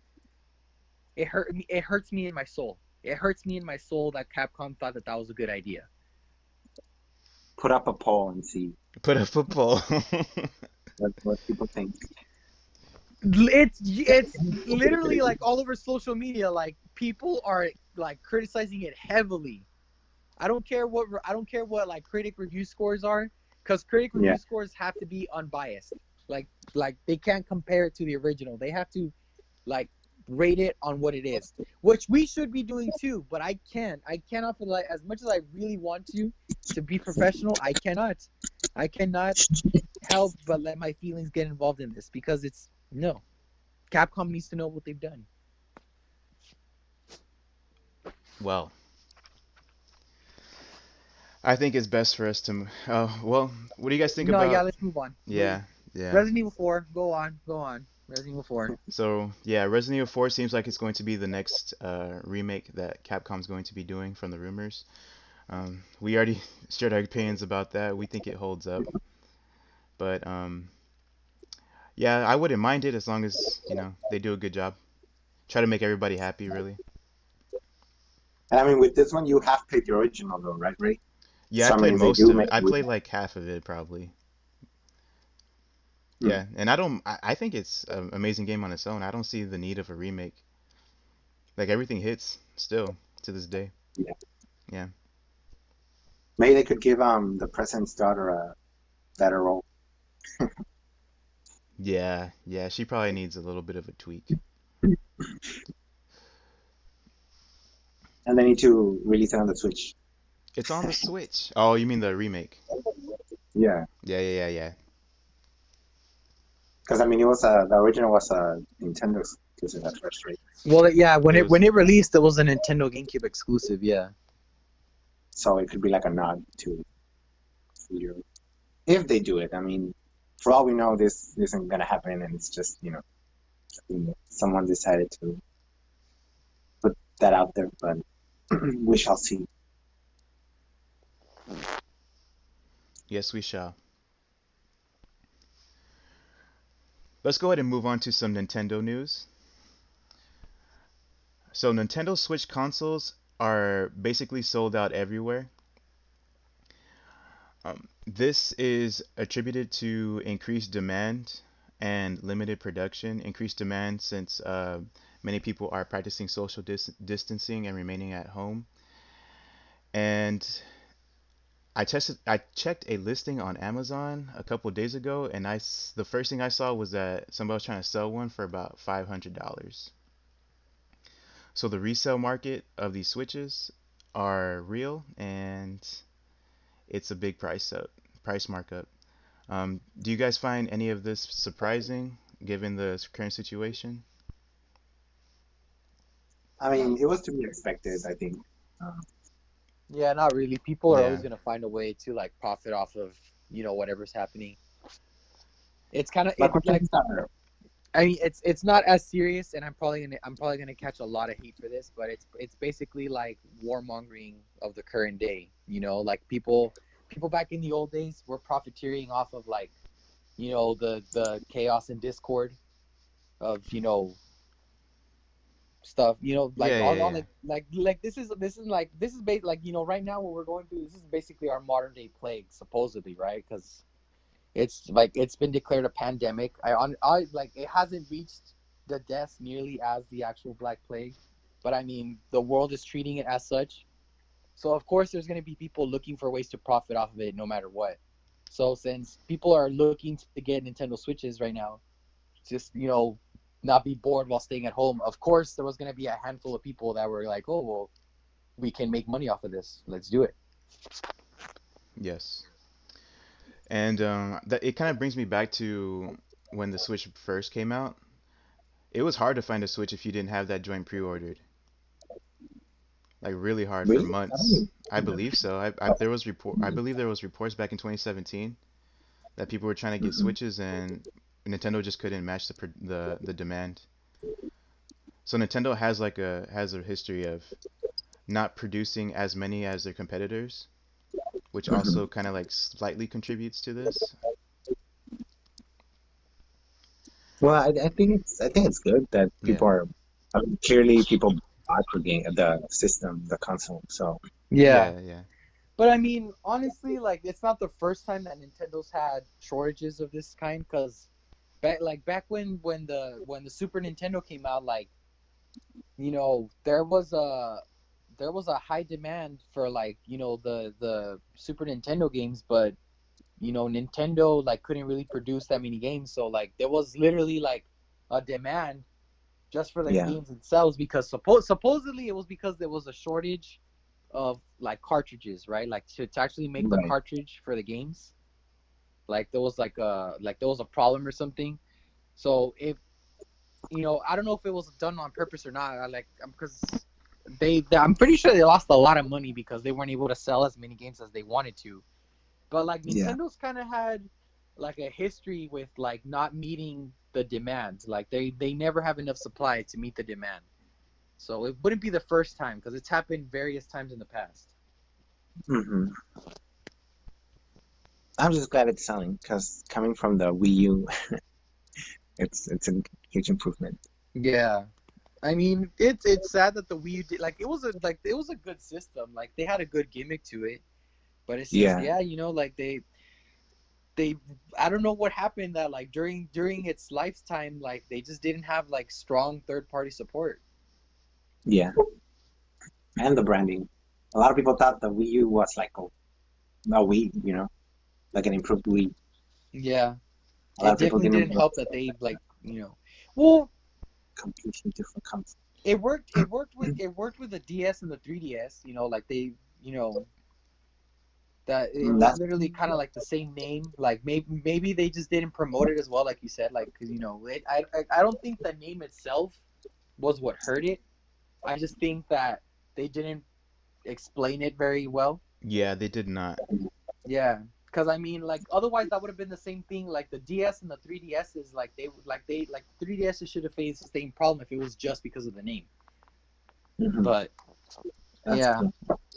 it hurt me. It hurts me in my soul. It hurts me in my soul that Capcom thought that that was a good idea. Put up a poll and see Put a football. what people think. It's literally like all over social media. Like people are like criticizing it heavily. I don't care what like critic review scores are, because critic Yeah. review scores have to be unbiased. Like they can't compare it to the original. They have to like rate it on what it is, which we should be doing too. But I can't. I cannot for like as much as I really want to be professional. I cannot. I cannot help but let my feelings get involved in this because it's no. Capcom needs to know what they've done. Well, I think it's best for us to. Oh, well, what do you guys think No, yeah, about? let's move on. Yeah, yeah. Resident Evil 4, go on, go on. Resident Evil 4. So yeah, Resident Evil 4 seems like it's going to be the next remake that Capcom's going to be doing from the rumors. We already shared our opinions about that. We think it holds up, but yeah, I wouldn't mind it as long as they do a good job. Try to make everybody happy, really. And I mean, with this one, you have played the original though, right, Ray? Yeah, I So I played mean, if they most do of it. make I a played remake, like half of it probably. hmm, Yeah, and I don't. I think it's an amazing game on its own. I don't see the need of a remake. Like everything hits still to this day. yeah. Yeah. Maybe they could give the president's daughter a better role, Yeah, yeah, she probably needs a little bit of a tweak. and they need to release it on the Switch. It's on the Switch. Oh, you mean the remake? Yeah, Yeah, yeah, yeah, yeah. because I mean, it was the original was a Nintendo exclusive at first, right? Well, yeah, It was. when it released, it was a Nintendo GameCube exclusive. Yeah. So it could be like a nod to Studio if they do it. I mean, for all we know, this isn't gonna happen, and it's just someone decided to put that out there, but we shall see. Yes, we shall. Let's go ahead and move on to some Nintendo news. So Nintendo Switch consoles are basically sold out everywhere. This is attributed to increased demand and limited production. Increased demand since many people are practicing social distancing and remaining at home. And I checked a listing on Amazon a couple days ago, and the first thing I saw was that somebody was trying to sell one for about $500. So the resale market of these Switches are real, and it's a big price markup. Do you guys find any of this surprising given the current situation? I mean, it was to be expected, I think. Um, Yeah, not really. People are always Yeah, gonna find a way to like profit off of whatever's happening. It's kind of my it question like is that, I mean it's not as serious, and I'm probably gonna catch a lot of hate for this, but it's basically like warmongering of the current day. Like people back in the old days were profiteering off of like the chaos and discord of stuff. Like yeah, all yeah, like this is like right now what we're going through. This is basically our modern day plague, supposedly, right? Because it's been declared a pandemic. I like it hasn't reached the deaths nearly as the actual Black Plague, but I mean the world is treating it as such. So of course there's going to be people looking for ways to profit off of it no matter what. So since people are looking to get Nintendo Switches right now, just not be bored while staying at home. Of course there was going to be a handful of people that were like, "Oh, well, we can make money off of this. Let's do it." yes. And that it kind of brings me back to when the Switch first came out. It was hard to find a Switch if you didn't have that joint pre-ordered. Like really hard for really? I months. don't I believe so. I believe there was reports back in 2017 that people were trying to get mm-hmm. Switches and Nintendo just couldn't match the demand. So Nintendo has a history of not producing as many as their competitors, which Mm-hmm. also kind of like slightly contributes to this. Well, I think it's good that Yeah. people are clearly people bought the system, the console. So Yeah. Yeah, yeah. But I mean, honestly, like it's not the first time that Nintendo's had shortages of this kind. Cause back when the Super Nintendo came out, like there was a high demand for like the Super Nintendo games, but Nintendo like couldn't really produce that many games, so like there was literally like a demand just for the yeah, games themselves because supposedly it was because there was a shortage of like cartridges, right? Like to actually make the right. cartridge for the games. Like there was a problem or something. So if I don't know if it was done on purpose or not. Because I'm pretty sure they lost a lot of money because they weren't able to sell as many games as they wanted to. But like Yeah, Nintendo's kind of had like a history with like not meeting the demand. Like they never have enough supply to meet the demand. So it wouldn't be the first time because it's happened various times in the past. hmm I'm just glad it's selling because coming from the Wii U, it's a huge improvement. Yeah. I mean, it's sad that the Wii U did, like it was a good system. Like they had a good gimmick to it, but it's just Yeah, yeah, like they I don't know what happened that like during its lifetime like they just didn't have like strong third party support. yeah, and the branding. A lot of people thought the Wii U was like a Wii, like an improved Wii. Yeah. A lot It of people definitely didn't didn't realize help that they like, well, completely different console. it worked with the DS and the 3DS, like they, you know, that it was That's literally kind of like the same name. Like maybe they just didn't promote it as well, like you said, like because I don't think the name itself was what hurt it. I just think that they didn't explain it very well. Yeah, they did not. Yeah, because I mean, like otherwise that would have been the same thing. Like the DS and the 3DS is like the 3DS should have faced the same problem if it was just because of the name. mhm, But that's yeah, cool.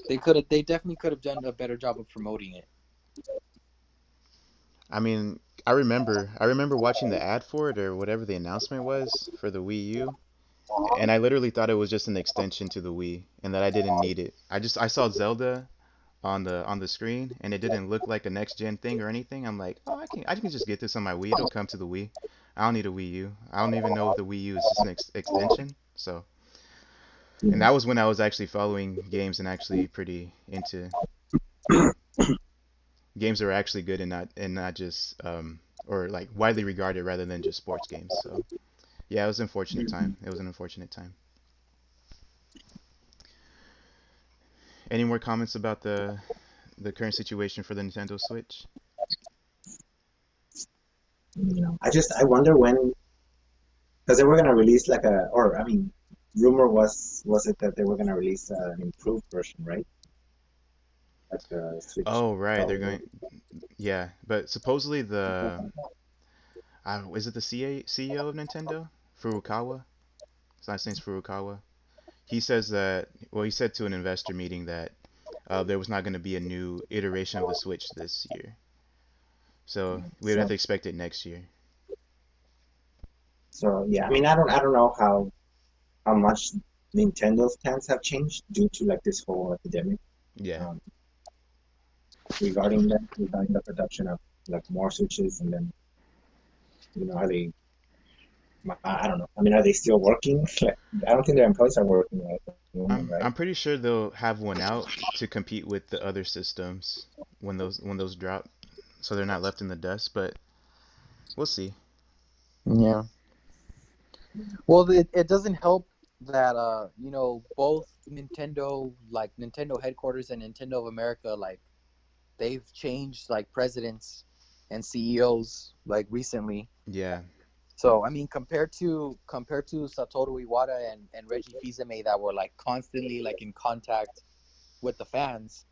they definitely could have done a better job of promoting it. I mean, I remember watching the ad for it or whatever the announcement was for the Wii U, and I literally thought it was just an extension to the Wii, and that I didn't need it. I saw Zelda on the screen, and it didn't look like a next gen thing or anything. I'm like, oh, I can just get this on my Wii. It'll come to the Wii. I don't need a Wii U. I don't even know if the Wii U is just an extension. So, and Yeah. that was when I was actually following games and actually pretty into games that were actually good and not just or like widely regarded rather than just sports games. So yeah, it was an unfortunate time. It was an unfortunate time. Any more comments about the current situation for the Nintendo Switch? I wonder when, because they were gonna release like a, or I mean, rumor was it that they were gonna release an improved version, right? Like the Switch Oh right, they're Pro. going. Yeah, but supposedly is it the CEO of Nintendo, Furukawa? His last name's Furukawa. He says that. Well, he said to an investor meeting that there was not going to be a new iteration of the Switch this year. So we would have So to expect it next year. so yeah, I mean, I don't know how much Nintendo's plans have changed due to like this whole epidemic. Yeah. Um, regarding the production of like more Switches, and then are they? I don't know. I mean, are they still working? Like, I don't think their employees are working right at the moment, right? I'm pretty sure they'll have one out to compete with the other systems when those drop, so they're not left in the dust. But we'll see. Yeah. Well, it doesn't help that both Nintendo headquarters and Nintendo of America, like they've changed like presidents and CEOs like recently. Yeah. So I mean, compared to Satoru Iwata and Reggie Fils-Aimé that were like constantly like in contact with the fans,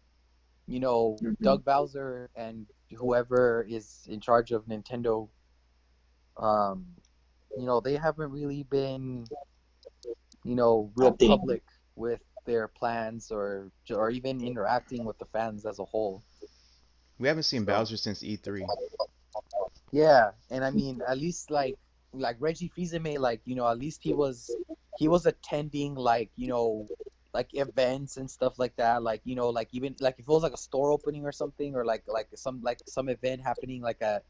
Hmm. Doug Bowser and whoever is in charge of Nintendo, um, they haven't really been, real Updating. public with their plans or even interacting with the fans as a whole. We haven't seen So Bowser since E3. Yeah, and I mean, at least like Reggie Fils-Aimé, like at least he was attending like events and stuff like that. Like like even like if it was like a store opening or something, or like some event happening like at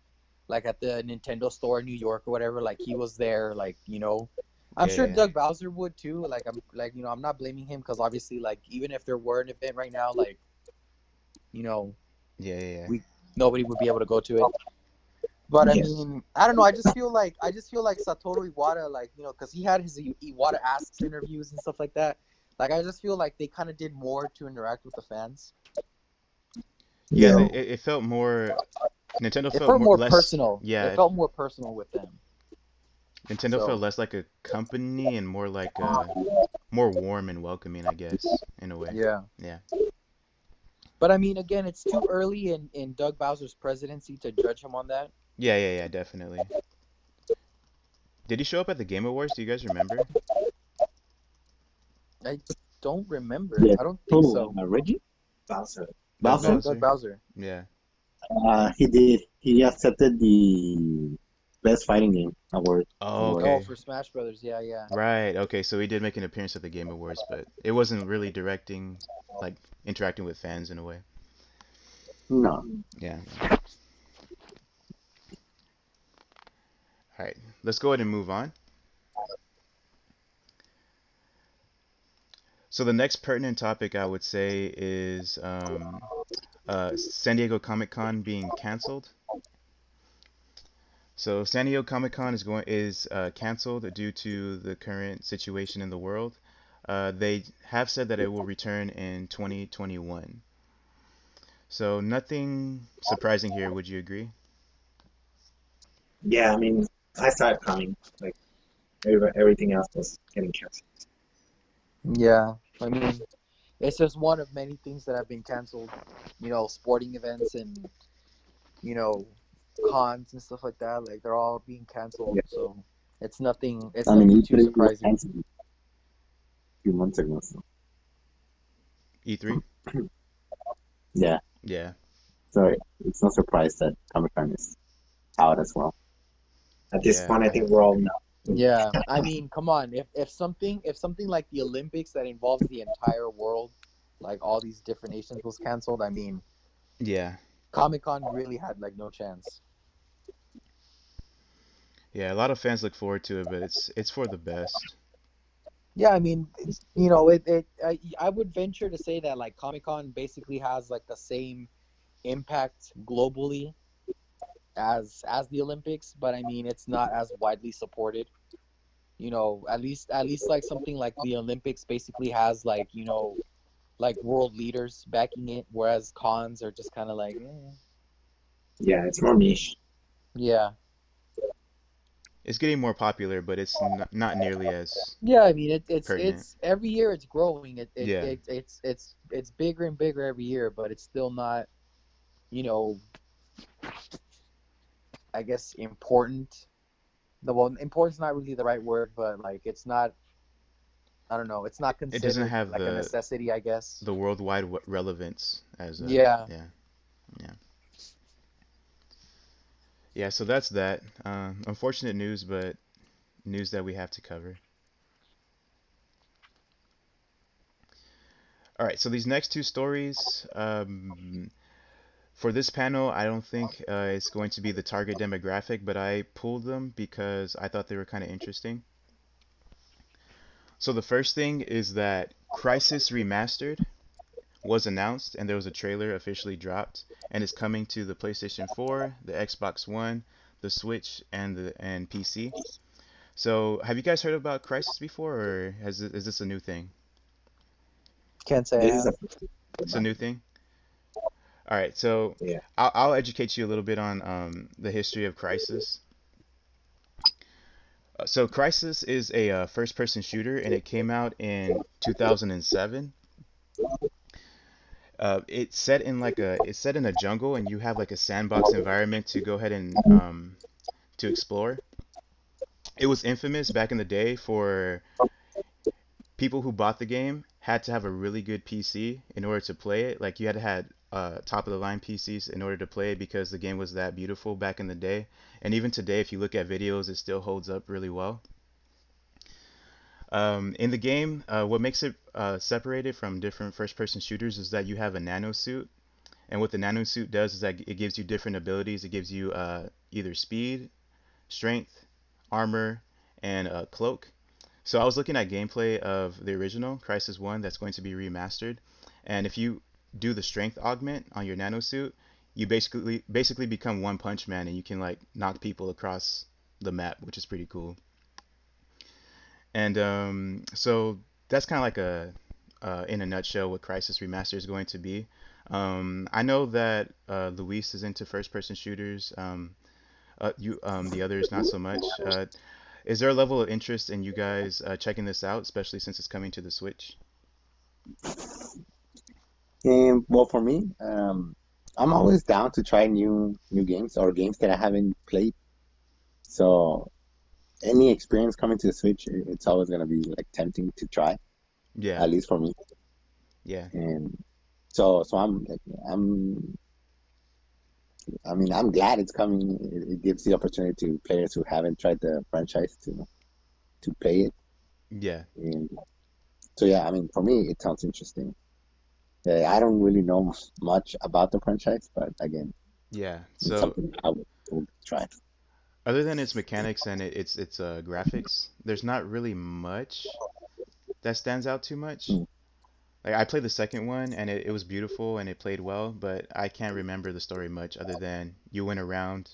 the Nintendo store in New York or whatever. Like he was there. I'm Yeah, sure yeah, Doug Bowser would too. I'm not blaming him because obviously like even if there were an event right now, like you know yeah, yeah, yeah. we nobody would be able to go to it. But I yes. mean, I don't know. I just feel like Satoru Iwata, like because he had his Iwata Asks interviews and stuff like that. Like I just feel like they kind of did more to interact with the fans. Yeah, Yeah. it felt more. Nintendo It felt felt more more less. personal. Yeah, It felt more personal with them. Nintendo felt So less like a company and more like more warm and welcoming, I guess, in a way. yeah. Yeah. But I mean, again, it's too early in Doug Bowser's presidency to judge him on that. Yeah, yeah, yeah, definitely. Did he show up at the Game Awards? Do you guys remember? I don't remember. Yeah. I don't think Who? so. Reggie? Bowser. Doug No, Bowser? Doug Bowser? Bowser. Yeah. He did. He accepted the best fighting game award. Oh, Award. Oh, okay. for Smash Brothers. Yeah, yeah. Right. Okay, so he did make an appearance at the Game Awards, but it wasn't really directing, like interacting with fans in a way. No. Yeah. All right. Let's go ahead and move on. So the next pertinent topic I would say is San Diego Comic Con being canceled. So San Diego Comic Con is canceled due to the current situation in the world. They have said that it will return in 2021. So nothing surprising here, would you agree? Yeah, I mean, I saw it coming. Like everything else was getting canceled. Yeah. I mean, it's just one of many things that have been canceled. Sporting events and you know cons and stuff like that. Like they're all being canceled. Yeah. So it's nothing. It's I mean, nothing he too was surprising. canceled a few months ago. So. E3? Yeah. Yeah. So it's no surprise that Comic Con is out as well. At this Yeah, point, I I think have to we're all agree. Yeah, I mean, come on. If something like the Olympics that involves the entire world, like all these different nations, was canceled, I mean, Yeah. Comic Con really had like no chance. Yeah, a lot of fans look forward to it, but it's for the best. Yeah, I mean, I would venture to say that like Comic Con basically has like the same impact globally as the Olympics, but I mean, it's not as widely supported. At least like something like the Olympics basically has like like world leaders backing it, whereas cons are just kind of like, Yeah, it's more niche. yeah, It's getting more popular, but it's not nearly as yeah. I mean, it's pertinent. it's every year it's growing. Yeah. It's bigger and bigger every year, but it's still not, you know, I guess important. The well, important's not really the right word, but like it's not. I don't know. It's not It doesn't considered have like a necessity, I guess. the worldwide relevance as a Yeah. yeah. Yeah. Yeah, so that's that. Unfortunate news, but news that we have to cover. All right, so these next two stories, for this panel, I don't think it's going to be the target demographic, but I pulled them because I thought they were kind of interesting. So the first thing is that Crysis Remastered was announced, and there was a trailer officially dropped, and it's coming to the PlayStation 4, the Xbox One, the Switch, and PC. So, have you guys heard about Crysis before, or is this a new thing? Can't say I This is have. a It's a new thing. All right, so yeah. I'll educate you a little bit on the history of Crysis. So, Crysis is a first-person shooter, and it came out in 2007. It's set in a jungle, and you have like a sandbox environment to go ahead and to explore. It was infamous back in the day for people who bought the game had to have a really good PC in order to play it. Like you had to have top of the line PCs in order to play it because the game was that beautiful back in the day. And even today, if you look at videos, it still holds up really well. In the game, what makes it separated from different first-person shooters is that you have a nano suit. And what the nano suit does is that it gives you different abilities. It gives you either speed, strength, armor, and a cloak. So I was looking at gameplay of the original Crysis 1 that's going to be remastered, and if you do the strength augment on your nano suit, you basically become One Punch Man, and you can like knock people across the map, which is pretty cool. And so that's kind of like a in a nutshell what Crysis Remastered is going to be. I know that Luis is into first-person shooters. The others not so much. Is there a level of interest in you guys checking this out, especially since it's coming to the Switch? And well, for me, I'm always down to try new games or games that I haven't played. So any experience coming to the Switch, it's always gonna be like tempting to try, Yeah, at least for me. yeah, And so I'm like I mean I'm glad it's coming. It gives the opportunity to players who haven't tried the franchise to play it. yeah, And so yeah, I mean for me it sounds interesting. I don't really know much about the franchise, but again, yeah. it's So something would try. other than its mechanics and its graphics, there's not really much that stands out too much. Mm. Like I played the second one and it was beautiful and it played well, but I can't remember the story much other than you went around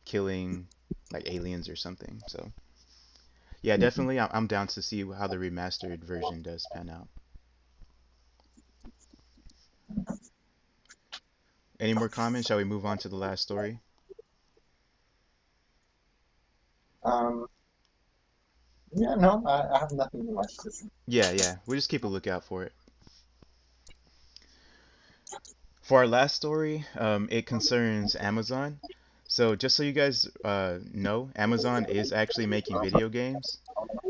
killing like aliens or something. So yeah, Mhm. definitely I'm down to see how the remastered version does pan out. Any more comments? Shall we move on to the last story? Um, yeah, no, I have nothing much to say. Yeah, yeah. We'll just keep a lookout for it. For our last story, it concerns Amazon. So just so you guys know, Amazon is actually making video games,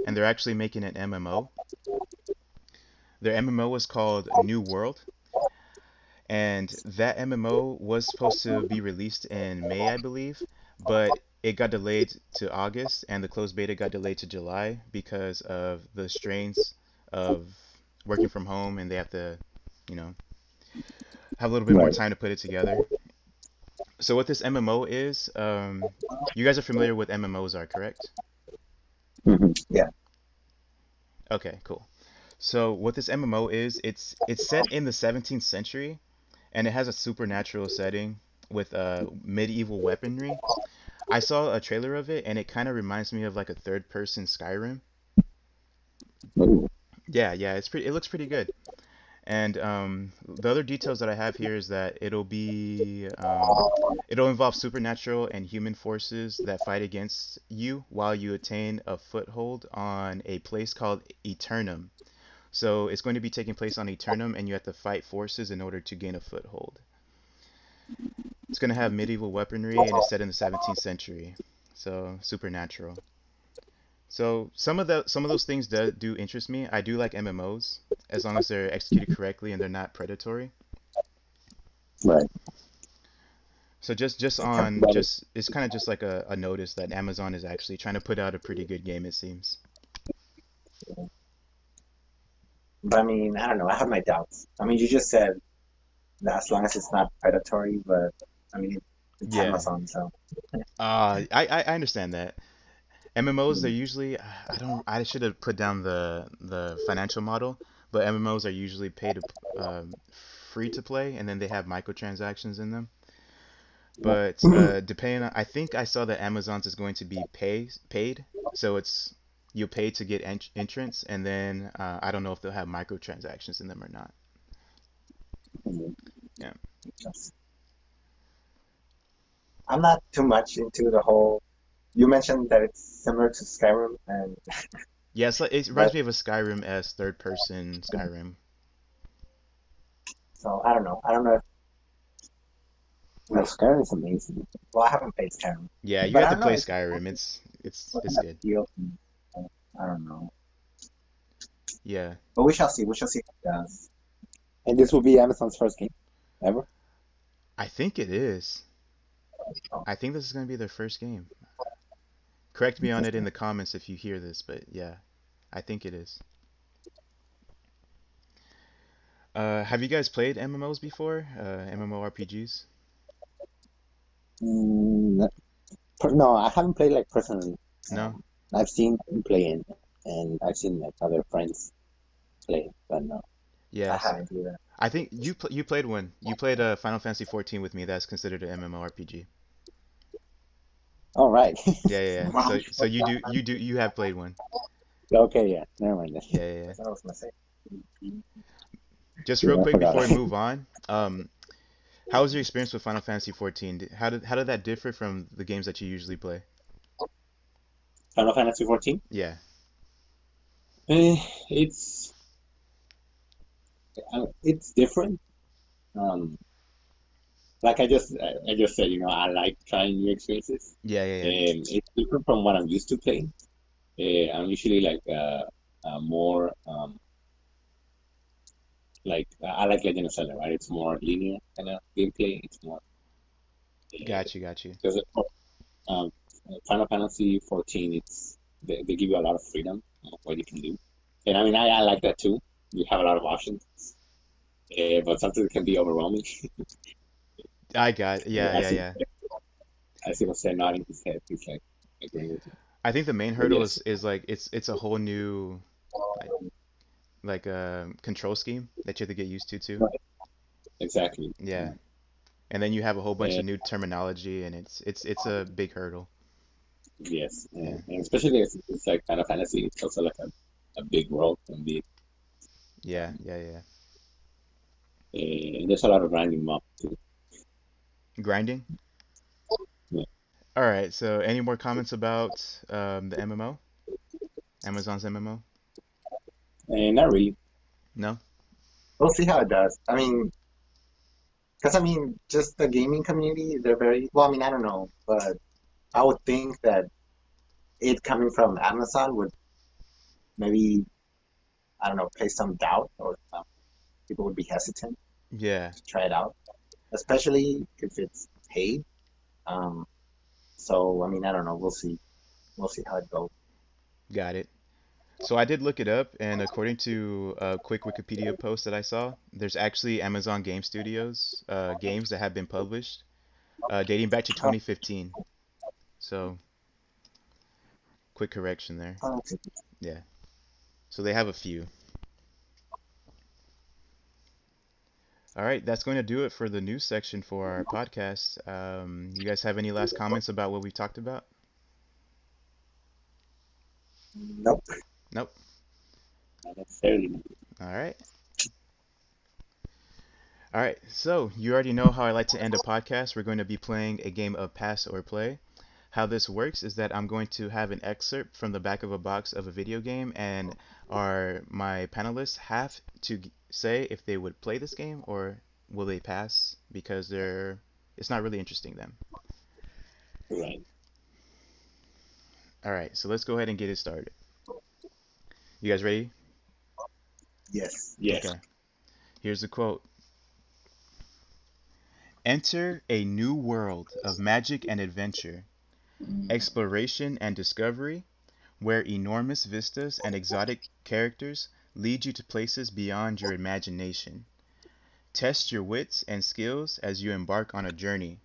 and they're actually making an MMO. Their MMO is called New World, and that MMO was supposed to be released in May, I believe, but it got delayed to August, and the closed beta got delayed to July because of the strains of working from home, and they have to, you know, have a little bit more Right. time to put it together. So what this MMO is, you guys are familiar with MMOs are, correct? Hmm. Yeah. Okay, cool. So what this MMO is, it's set in the 17th century, and it has a supernatural setting with medieval weaponry. I saw a trailer of it, and it kind of reminds me of like a third-person Skyrim. Ooh, Yeah, yeah, it's pretty. It looks pretty good. And the other details that I have here is that it'll involve supernatural and human forces that fight against you while you attain a foothold on a place called Eternum. So it's going to be taking place on Eternum, and you have to fight forces in order to gain a foothold. It's going to have medieval weaponry, and it's set in the 17th century, so supernatural. So some of those things do interest me. I do like MMOs as long as they're executed correctly and they're not predatory. right. So just Can- on But just it's kind of just like a notice that Amazon is actually trying to put out a pretty good game, it seems. But I mean, I don't know. I have my doubts. I mean, you just said that as long as it's not predatory, but I mean, it's Yeah. Amazon, so I understand that. MMOs, they're usually I should have put down the financial model, but MMOs are usually free to play, and then they have microtransactions in them. But depending on, I think I saw that Amazon's is going to be paid, so it's you pay to get entrance, and then I don't know if they'll have microtransactions in them or not. Yeah. I'm not too much into the whole. You mentioned that it's similar to Skyrim, and Yeah, it reminds but me of a Skyrim as third person Skyrim. so I don't know. I don't know if no, like. Skyrim is amazing. Well, I haven't played Skyrim, Yeah, you but have I to don't know. play It's Skyrim. It's kind of good. appeal. I don't know, Yeah. but we shall see. We shall see how it does. And this will be Amazon's first game ever. I think it is. I think this is going to be their first game. Correct me on it in Interesting. the comments if you hear this, but yeah, I think it is. Have you guys played MMOs before? MMORPGs? Mm, no, I haven't played like personally. No? I've seen them playing, and I've seen like other friends play, but no. I Yes. haven't either. I think you played one. You played Final Fantasy 14 with me. That's considered an MMORPG. All right. Yeah, yeah, yeah. Wow. So you have played one. Okay, yeah. Never mind then. Yeah, yeah, yeah. That's what I was gonna say. Just real Yeah, I quick before we forgot. move on, how was your experience with Final Fantasy 14? How did that differ from the games that you usually play? Final Fantasy 14. Yeah. Eh, it's it's different. Um, like I just said, I like trying new experiences. Yeah, yeah, yeah. It's different from what I'm used to playing. I'm usually like more like I like Legend of Zelda, right? It's more linear kind of gameplay. It's more Got you, got you. because um, Final Fantasy 14, they give you a lot of freedom of what you can do, and I mean I like that too. You have a lot of options, but sometimes it can be overwhelming. Yeah, I yeah, see, yeah. I see Jose nodding his head. He's like agreeing with me. I think the main But hurdle yes, is like it's a whole new like control scheme that you have to get used to too. right, exactly. Yeah. And then you have a whole bunch Uh, of new terminology, and it's a big hurdle. yes, Yeah. and especially as it's like Final Fantasy, it's also like a big world and big. Yeah, Um, yeah, yeah. and there's a lot of random mob too. Grinding? Yeah. All right, so any more comments about the MMO? Amazon's MMO? And not really. No? We'll see how it does. I mean, because I mean, just the gaming community, they're very well. I mean, I don't know, but I would think that it coming from Amazon would maybe, I don't know, place some doubt or people would be hesitant Yeah. to try it out, especially if it's paid. Um, So I mean, I don't know. We'll see. We'll see how it goes. Got it. So I did look it up, and according to a quick Wikipedia post that I saw, there's actually Amazon Game Studios games that have been published dating back to Oh, 2015. So quick correction there. okay. Yeah. So they have a few. All right, that's going to do it for the news section for our podcast. You guys have any last comments about what we talked about? Nope. Nope. Not necessarily. All right. All right. So you already know how I like to end a podcast. We're going to be playing a game of Pass or Play. How this works is that I'm going to have an excerpt from the back of a box of a video game, and my panelists have to say if they would play this game or will they pass because it's not really interesting them. Right. All right, so let's go ahead and get it started. You guys ready? Yes. Yes. Okay. Here's the quote. Enter a new world of magic and adventure, exploration and discovery, where enormous vistas and exotic characters lead you to places beyond your imagination. Test your wits and skills as you embark on a journey.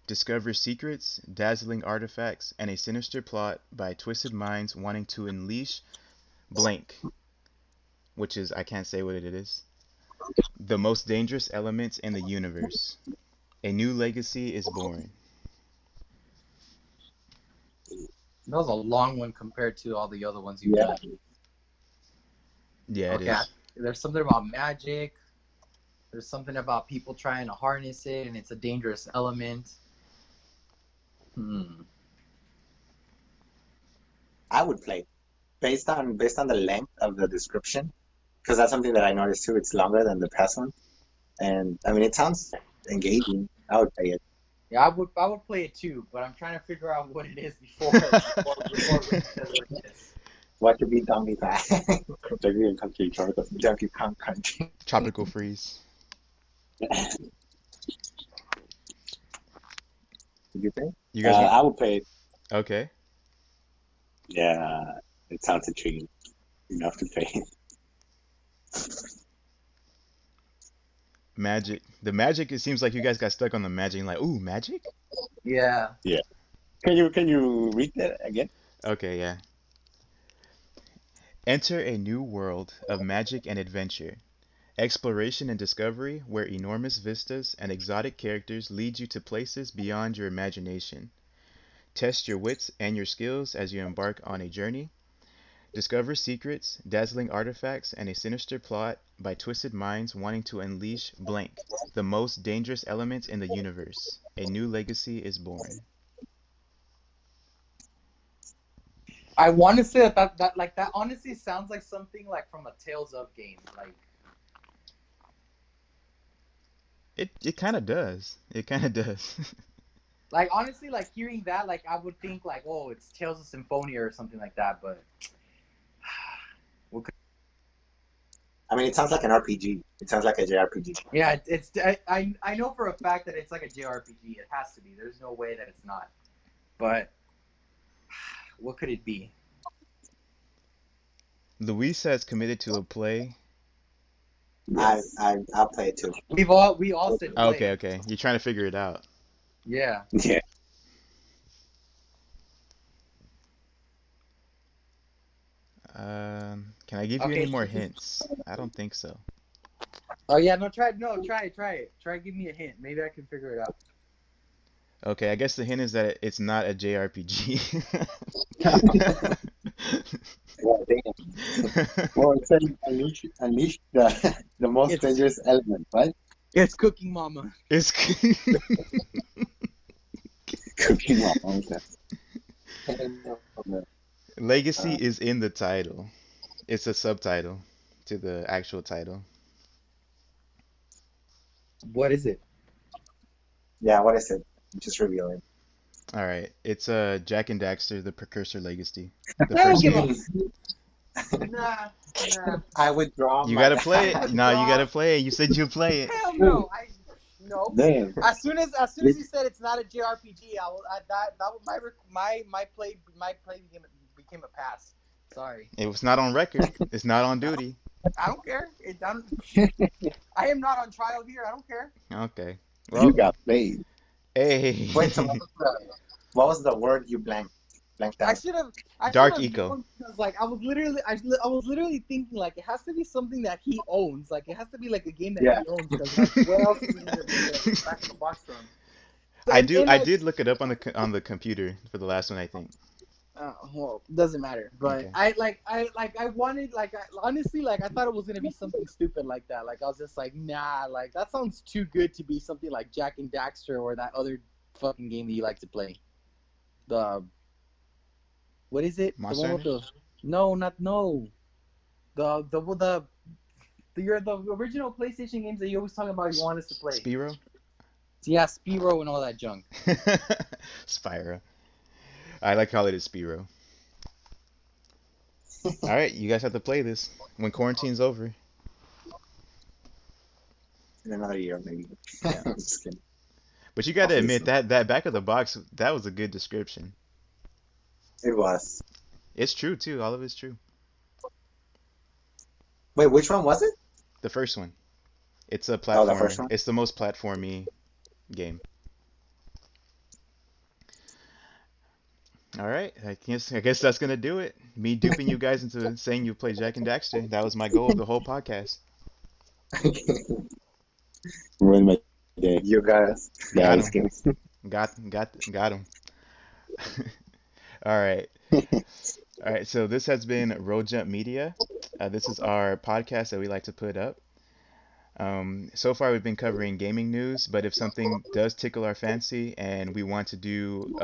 Discover secrets, dazzling artifacts, and a sinister plot by twisted minds wanting to unleash blank, which is, I can't say what it is, the most dangerous elements in the universe. A new legacy is born. That was a long one compared to all the other ones you've Yeah. done. Yeah, it Okay, is. there's something about magic. There's something about people trying to harness it, and it's a dangerous element. I would play based on the length of the description, because that's something that I noticed too. It's longer than the past one, and I mean it sounds engaging. I would play it. Yeah, I would play it too, but I'm trying to figure out what it is before Rick says what it is. What to be Donkey Kong? Donkey Country Tropical. Donkey Kong Country. Tropical freeze. Did you think? You guys want? I would play it. Okay. Yeah, it sounds intriguing enough to play. Magic. The magic, it seems like you guys got stuck on the magic. Like, ooh, magic? Yeah. Yeah. Can you read that again? Okay, yeah. Enter a new world of magic and adventure, exploration and discovery where enormous vistas and exotic characters lead you to places beyond your imagination. Test your wits and your skills as you embark on a journey. Discover secrets, dazzling artifacts, and a sinister plot by twisted minds wanting to unleash blank, the most dangerous element in the universe. A new legacy is born. I want to say that honestly sounds like something like from a Tales of game. Like It kind of does. It kind of does. like honestly, like hearing that, like I would think like, oh, it's Tales of Symphonia or something like that. But I mean, it sounds like an RPG. It sounds like a JRPG. yeah, I know for a fact that it's like a JRPG. It has to be. There's no way that it's not. But what could it be? Luis has committed to a play. I'll play it too. We all said Oh, play. okay. You're trying to figure it out. Yeah. Yeah. Can I give you Okay. any more hints? I don't think so. Oh yeah, try it. Try give me a hint. Maybe I can figure it out. Okay, I guess the hint is that it's not a JRPG. Well, damn. Well, it says unleash the most It's- dangerous element, right? It's Cooking Mama. It's Cooking Mama. Legacy is in the title. It's a subtitle to the actual title. What is it? Yeah, what is it? Just reveal it. All right, it's Jack and Daxter, the Precursor Legacy. The I don't first give game. a nah. I withdraw You my. gotta play it. No, you gotta play it. You said you'll play it. Hell no. No. Damn. As soon as you said it's not a JRPG, that was my play became a pass. Sorry. It was not on record. It's not on duty. I don't care. I am not on trial here. I don't care. Okay. You Well, got played. Wait, so hey. what was the word you blanked I out? should have I should Dark have Eco. known because like I was literally thinking like it has to be something that he owns. Like it has to be like a game that Yeah. he owns because like where else is it gonna be the back of the box from? And I like did look it up on the computer for the last one, I think. well, doesn't matter. But Okay. I wanted honestly like I thought it was gonna be something stupid like that. Like I was just like nah, like that sounds too good to be something like Jack and Daxter or that other fucking game that you like to play. The what is it? The Monster one with Hunter? the no, not no. The original PlayStation games that you always talk about you want us to play. Spyro? Yeah, Spyro and all that junk. Spyro. I like how it is Spyro. Alright, you guys have to play this when quarantine's over. In another year, maybe. Yeah. I'm just kidding. But you gotta Hopefully admit soon. that back of the box, that was a good description. It was. It's true too, all of it's true. Wait, which one was it? The first one. It's a Oh, the first platformer. one. It's the most platformy game. Alright, I guess that's gonna do it. Me duping you guys into saying you play Jack and Daxter. That was my goal of the whole podcast. Ruined my day. You guys. Yeah, Got I'm him. just kidding. Got him. Alright. Alright, so this has been Road Jump Media. This is our podcast that we like to put up. So far, we've been covering gaming news, but if something does tickle our fancy and we want to do